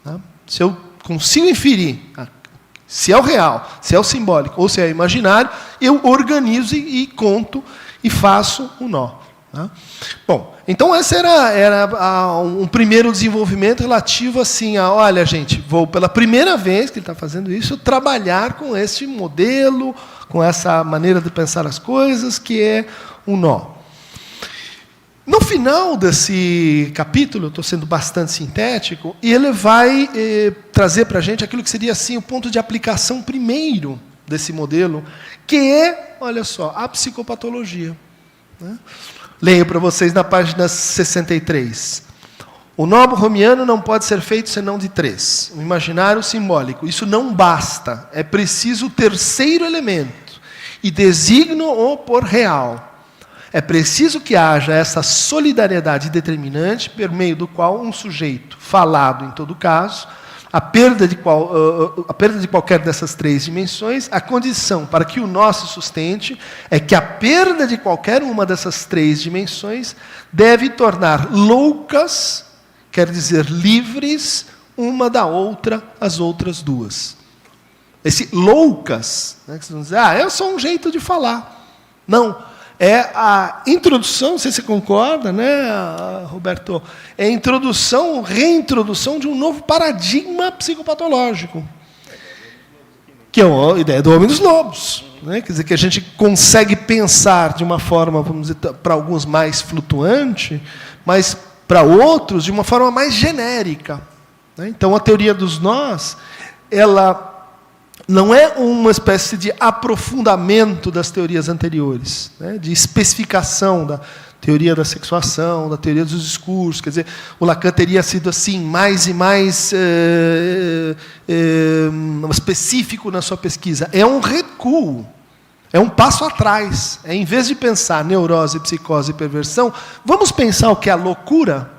Tá? Se eu consigo inferir se é o real, se é o simbólico ou se é o imaginário, eu organizo e conto e faço o nó. Tá? Bom, então esse era um primeiro desenvolvimento relativo assim a, olha, gente, vou pela primeira vez que ele está fazendo isso, trabalhar com esse modelo, com essa maneira de pensar as coisas, que é um nó. No final desse capítulo, eu estou sendo bastante sintético, e ele vai trazer para a gente aquilo que seria assim, o ponto de aplicação primeiro desse modelo, que é, olha só, a psicopatologia. Né? Leio para vocês na página 63. O nó romiano não pode ser feito senão de 3. O imaginário, o simbólico. Isso não basta. É preciso o terceiro elemento. E designo-o por real. É preciso que haja essa solidariedade determinante, por meio do qual um sujeito, falado em todo caso, a perda de qualquer dessas 3 dimensões, a condição para que o nó se sustente é que a perda de qualquer uma dessas 3 dimensões deve tornar loucas, quer dizer, livres, uma da outra, as outras duas. Esse loucas, né, que vocês vão dizer, é só um jeito de falar. Não. É a introdução, não sei se você concorda, né, Roberto? É a introdução, reintrodução de um novo paradigma psicopatológico, que é a ideia do homem dos lobos. Né? Quer dizer, que a gente consegue pensar de uma forma, vamos dizer, para alguns mais flutuante, mas para outros de uma forma mais genérica. Né? Então, a teoria dos nós, ela não é uma espécie de aprofundamento das teorias anteriores, né, de especificação da teoria da sexuação, da teoria dos discursos. Quer dizer, o Lacan teria sido assim mais e mais específico na sua pesquisa. É um recuo, é um passo atrás. Em vez de pensar neurose, psicose e perversão, vamos pensar o que é a loucura?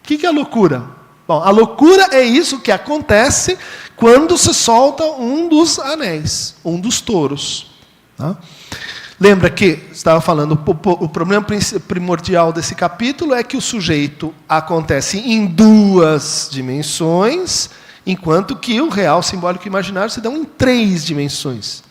O que é a loucura? Bom, a loucura é isso que acontece quando se solta um dos anéis, um dos touros. Tá? Lembra que, estava falando, o problema primordial desse capítulo é que o sujeito acontece em 2 dimensões, enquanto que o real, simbólico e imaginário se dão em 3 dimensões.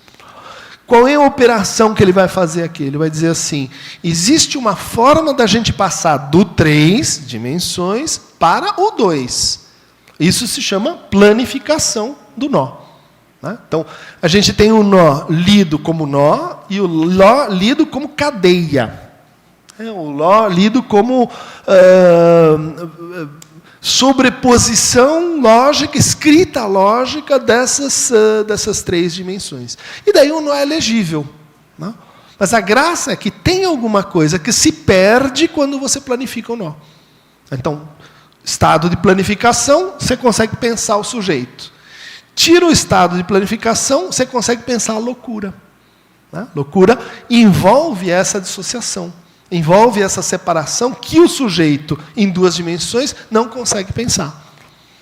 Qual é a operação que ele vai fazer aqui? Ele vai dizer assim, existe uma forma da gente passar do 3 dimensões para o 2. Isso se chama planificação do nó. Né? Então, a gente tem o nó lido como nó e o ló lido como cadeia. O ló lido como sobreposição lógica, escrita lógica dessas três dimensões. E daí o nó é legível. Né? Mas a graça é que tem alguma coisa que se perde quando você planifica o nó. Então, estado de planificação, você consegue pensar o sujeito. Tira o estado de planificação, você consegue pensar a loucura. Né? Loucura envolve essa dissociação. Envolve essa separação que o sujeito, em duas dimensões, não consegue pensar.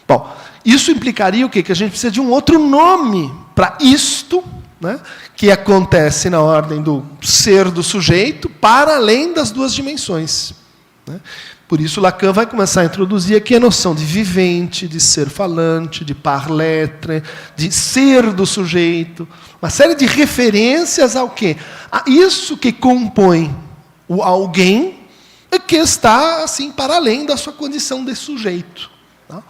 Bom, isso implicaria o quê? Que a gente precisa de um outro nome para isto, né, que acontece na ordem do ser do sujeito, para além das duas dimensões. Né? Por isso, Lacan vai começar a introduzir aqui a noção de vivente, de ser falante, de par-l'être, de ser do sujeito. Uma série de referências ao quê? A isso que compõe o alguém que está assim para além da sua condição de sujeito. Tá?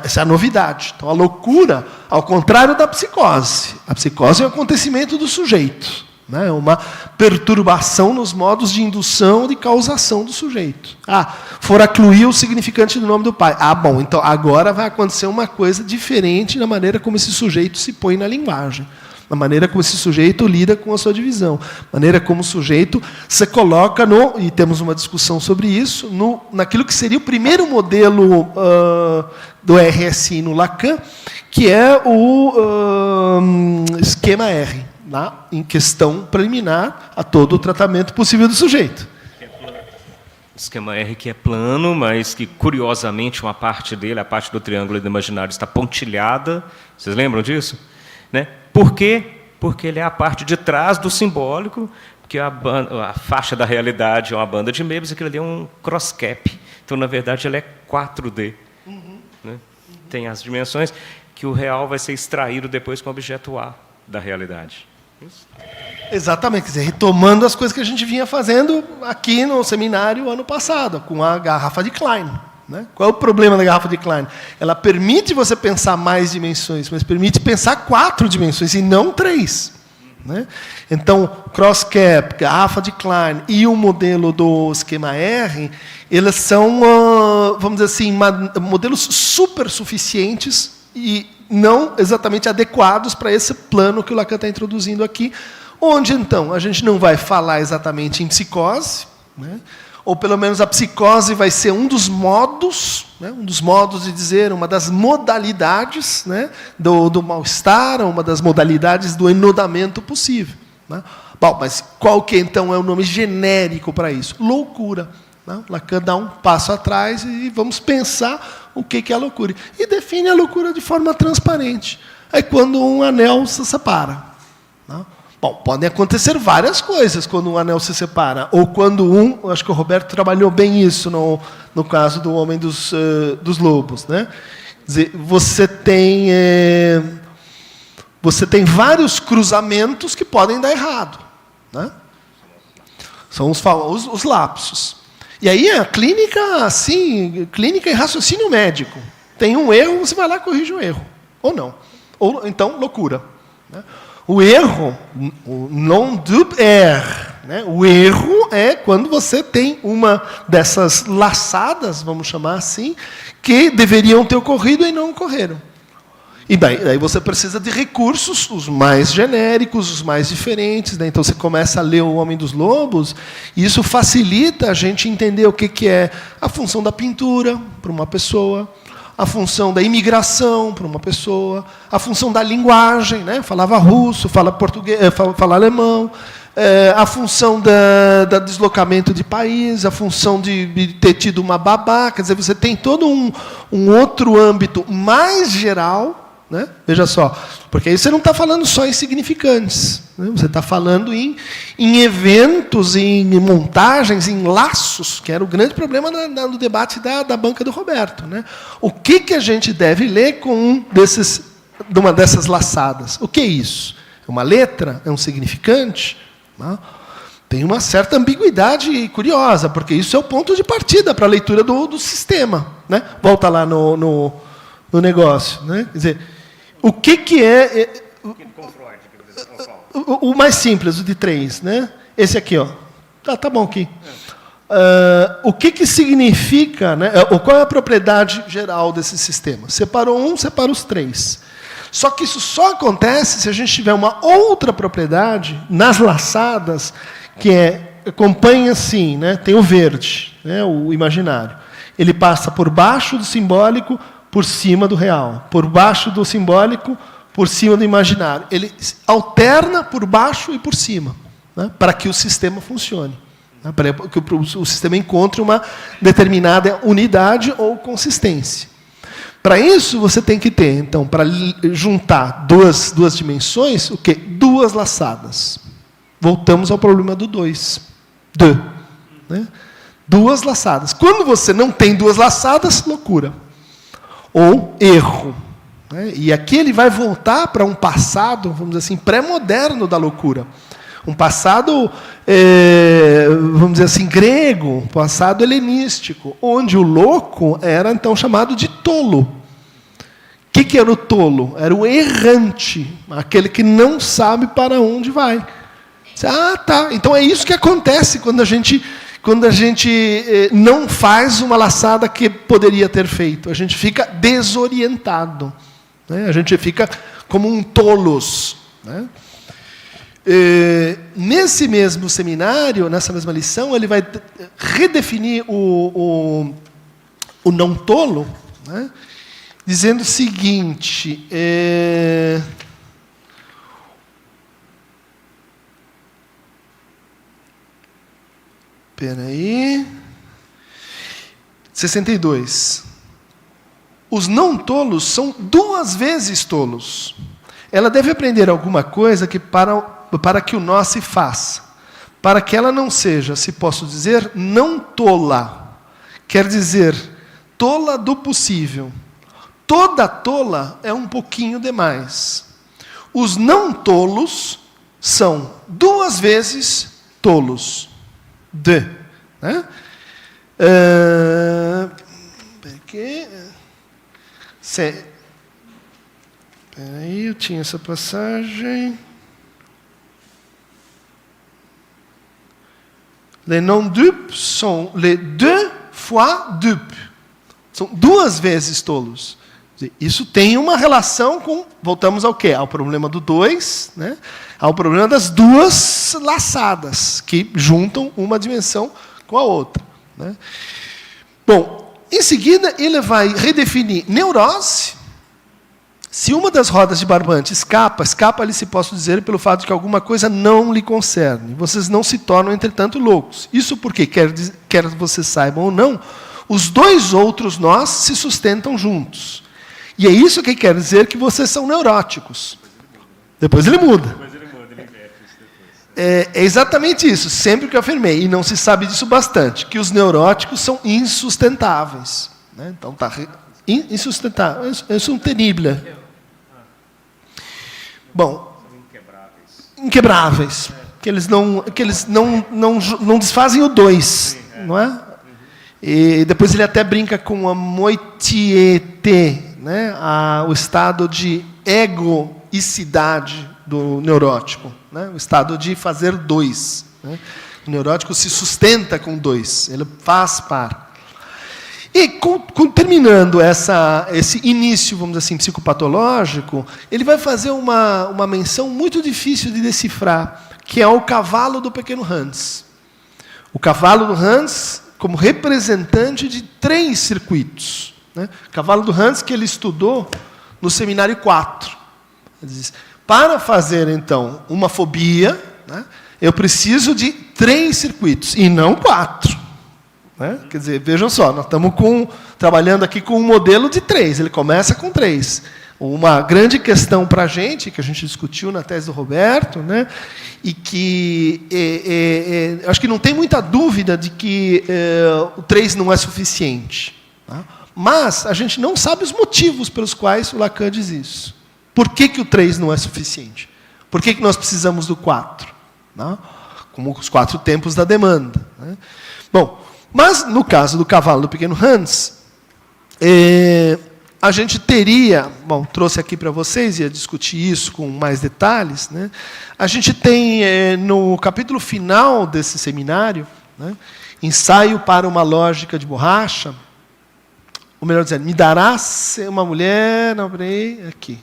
Essa é a novidade. Então, a loucura, ao contrário da psicose. A psicose é um acontecimento do sujeito. Né? É uma perturbação nos modos de indução, de causação do sujeito. Foracluir o significante do nome do pai. Bom, então agora vai acontecer uma coisa diferente na maneira como esse sujeito se põe na linguagem. Na maneira como esse sujeito lida com a sua divisão, maneira como o sujeito se coloca e temos uma discussão sobre isso, naquilo que seria o primeiro modelo do RSI no Lacan, que é o esquema R, em questão preliminar a todo o tratamento possível do sujeito. Esquema R que é plano, mas que, curiosamente, uma parte dele, a parte do triângulo do imaginário, está pontilhada. Vocês lembram disso? Né? Por quê? Porque ele é a parte de trás do simbólico, porque a faixa da realidade é uma banda de Möbius, aquilo ali é um cross-cap. Então, na verdade, ela é 4D. Né? Tem as dimensões que o real vai ser extraído depois com o objeto A da realidade. Isso. Exatamente. Quer dizer, retomando as coisas que a gente vinha fazendo aqui no seminário ano passado, com a garrafa de Klein. Né? Qual é o problema da garrafa de Klein? Ela permite você pensar mais dimensões, mas permite pensar 4 dimensões e não 3. Né? Então, cross-cap, garrafa de Klein e o modelo do esquema R, eles são, vamos dizer assim, modelos super suficientes e não exatamente adequados para esse plano que o Lacan está introduzindo aqui, onde, então, a gente não vai falar exatamente em psicose, né? Ou pelo menos a psicose vai ser um dos modos, né, um dos modos de dizer, uma das modalidades, né, do mal-estar, uma das modalidades do enodamento possível. Né? Bom, mas qual que então é o nome genérico para isso? Loucura. Né? Lacan dá um passo atrás e vamos pensar o que é a loucura. E define a loucura de forma transparente. É quando um anel se separa. Né? Bom, podem acontecer várias coisas quando um anel se separa. Ou quando acho que o Roberto trabalhou bem isso no caso do Homem dos Lobos. Né? Quer dizer, você tem vários cruzamentos que podem dar errado. Né? São os lapsos. E aí a clínica, assim, clínica e raciocínio médico. Tem um erro, você vai lá e corrige o erro. Ou não. Ou então, loucura. Né? O erro, o non-dub erro, né? O erro é quando você tem uma dessas laçadas, vamos chamar assim, que deveriam ter ocorrido e não ocorreram. E daí você precisa de recursos, os mais genéricos, os mais diferentes. Né? Então, você começa a ler O Homem dos Lobos, e isso facilita a gente entender o que é a função da pintura para uma pessoa, a função da imigração para uma pessoa, a função da linguagem, né? Falava russo, fala português, fala alemão, a função da deslocamento de país, a função de ter tido uma babá. Quer dizer, você tem todo um outro âmbito mais geral. Né? Veja só, porque aí você não está falando só em significantes, né? Você está falando em eventos, em montagens, em laços, que era o grande problema no debate da banca do Roberto. Né? O que a gente deve ler com de uma dessas laçadas? O que é isso? É uma letra? É um significante? Não? Tem uma certa ambiguidade curiosa, porque isso é o ponto de partida para a leitura do sistema. Né? Volta lá no negócio. Né? Quer dizer, o que O mais simples, o de 3, né? Esse aqui, ó. Tá bom aqui. O que significa, né? Qual é a propriedade geral desse sistema? Separou um, separa os 3. Só que isso só acontece se a gente tiver uma outra propriedade nas laçadas, que acompanha assim, né? Tem o verde, né? O imaginário. Ele passa por baixo do simbólico, por cima do real. Por baixo do simbólico, por cima do imaginário. Ele alterna por baixo e por cima, né? Para que o sistema funcione. Para que o sistema encontre uma determinada unidade ou consistência. Para isso, você tem que ter, então, para juntar duas dimensões, o quê? 2 laçadas. Voltamos ao problema do 2. Né? 2 laçadas. Quando você não tem 2 laçadas, loucura. Ou erro. Né? E aqui ele vai voltar para um passado, vamos dizer assim, pré-moderno da loucura. Um passado, vamos dizer assim, grego, um passado helenístico, onde o louco era, então, chamado de tolo. O que era o tolo? Era o errante, aquele que não sabe para onde vai. Tá. Então é isso que acontece quando a gente não faz uma laçada que poderia ter feito. A gente fica desorientado. Né? A gente fica como um tolos. Né? Nesse mesmo seminário, nessa mesma lição, ele vai redefinir o não tolo, né? Dizendo o seguinte... Espera aí... 62. Os não tolos são 2 vezes tolos. Ela deve aprender alguma coisa que para que o nó se faça, para que ela não seja, se posso dizer, não tola. Quer dizer, tola do possível. Toda tola é um pouquinho demais. Os não tolos são 2 vezes tolos. Né? Peraí, eu tinha essa passagem. Les non-dupes sont les 2 fois dupes. São 2 vezes tolos. Isso tem uma relação com... Voltamos ao quê? Ao problema do 2, né? Ao problema das 2 laçadas, que juntam uma dimensão com a outra. Né? Bom, em seguida, ele vai redefinir neurose. Se uma das rodas de barbante escapa-lhe, se posso dizer, pelo fato de que alguma coisa não lhe concerne. Vocês não se tornam, entretanto, loucos. Isso porque, quer vocês saibam ou não, os 2 outros nós se sustentam juntos. E é isso que quer dizer que vocês são neuróticos. Depois ele muda. Ele inverte isso depois. É exatamente isso, sempre que eu afirmei, e não se sabe disso bastante, que os neuróticos são insustentáveis. Né? Então, está insustentáveis. Isso é um terrível. Bom, inquebráveis. Que eles não desfazem o 2. Não é? E depois ele até brinca com a moitié, né? O estado de egoicidade do neurótico, né? O estado de fazer 2. Né? O neurótico se sustenta com 2, ele faz par. E terminando esse início, vamos dizer assim, psicopatológico, ele vai fazer uma menção muito difícil de decifrar, que é o cavalo do pequeno Hans. O cavalo do Hans como representante de 3 circuitos. Né? O cavalo do Hans que ele estudou no seminário 4. Ele diz, para fazer, então, uma fobia, né, eu preciso de 3 circuitos, e não 4. Né? Quer dizer, vejam só, nós estamos trabalhando aqui com um modelo de 3, ele começa com 3. Uma grande questão para a gente, que a gente discutiu na tese do Roberto, né, e que acho que não tem muita dúvida de que o 3 não é suficiente. Tá? Mas a gente não sabe os motivos pelos quais o Lacan diz isso. Por que o 3 não é suficiente? Por que nós precisamos do 4? Tá? Como os 4 tempos da demanda. Né? Bom, mas no caso do cavalo do pequeno Hans, a gente teria, bom, trouxe aqui para vocês, ia discutir isso com mais detalhes, né? A gente tem, no capítulo final desse seminário, né, ensaio para uma lógica de borracha, ou melhor dizendo, me dará ser uma mulher, não, peraí, aqui.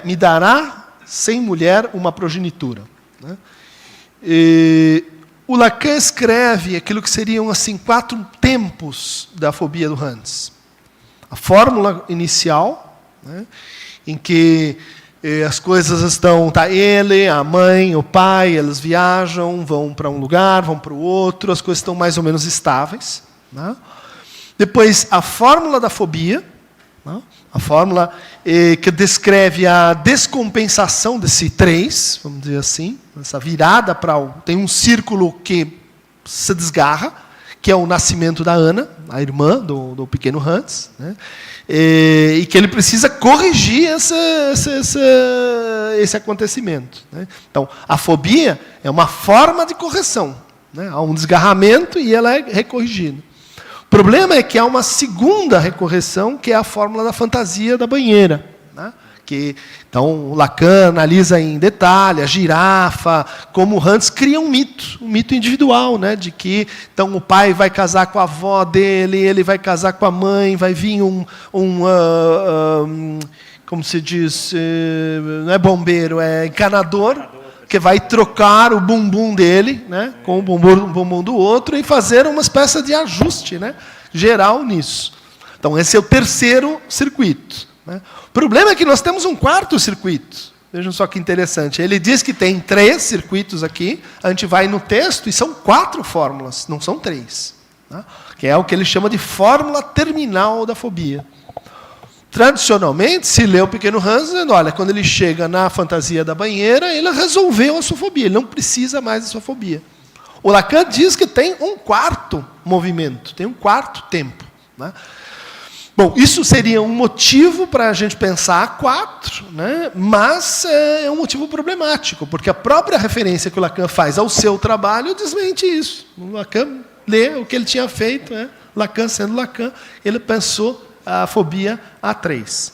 Me dará sem mulher uma progenitura. Né? O Lacan escreve aquilo que seriam assim 4 tempos da fobia do Hans. A fórmula inicial, né, em que as coisas estão, tá ele, a mãe, o pai, eles viajam, vão para um lugar, vão para o outro, as coisas estão mais ou menos estáveis. Né? Depois, a fórmula da fobia, né? A fórmula que descreve a descompensação desse 3, vamos dizer assim, essa virada para tem um círculo que se desgarra, que é o nascimento da Ana, a irmã do pequeno Hans, né? E que ele precisa corrigir esse acontecimento. Né? Então, a fobia é uma forma de correção. Né? Há um desgarramento e ela é recorrigida. O problema é que há uma segunda recorreção, que é a fórmula da fantasia da banheira. Né? Então, o Lacan analisa em detalhe a girafa, como o Hans cria um mito individual, né? De que então, o pai vai casar com a avó dele, ele vai casar com a mãe, vai vir como se diz, não é bombeiro, é encanador, que vai trocar o bumbum dele, né, com o bumbum do outro e fazer uma espécie de ajuste, né, geral nisso. Então, esse é o terceiro circuito. Né. O problema é que nós temos um quarto circuito. Vejam só que interessante. Ele diz que tem 3 circuitos aqui, a gente vai no texto e são 4 fórmulas, não são 3. Né, que é o que ele chama de fórmula terminal da fobia. Tradicionalmente, se lê o pequeno Hans, dizendo, olha, quando ele chega na fantasia da banheira, ele resolveu a sua fobia, ele não precisa mais da sua fobia. O Lacan diz que tem um 4º movimento, tem um 4º tempo. Né? Bom, isso seria um motivo para a gente pensar a 4, né? Mas é um motivo problemático, porque a própria referência que o Lacan faz ao seu trabalho desmente isso. O Lacan lê o que ele tinha feito, né? Lacan sendo Lacan, ele pensou a fobia A3.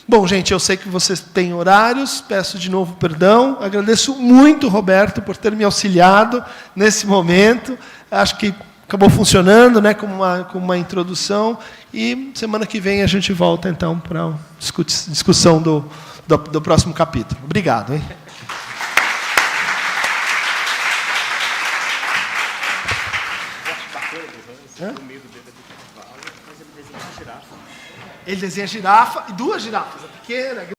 Bom, gente, eu sei que vocês têm horários, peço de novo perdão, agradeço muito, Roberto, por ter me auxiliado nesse momento, acho que acabou funcionando, né, como uma introdução, e semana que vem a gente volta, então, para a discussão do próximo capítulo. Obrigado, hein? Ele desenha girafa e 2 girafas, a pequena,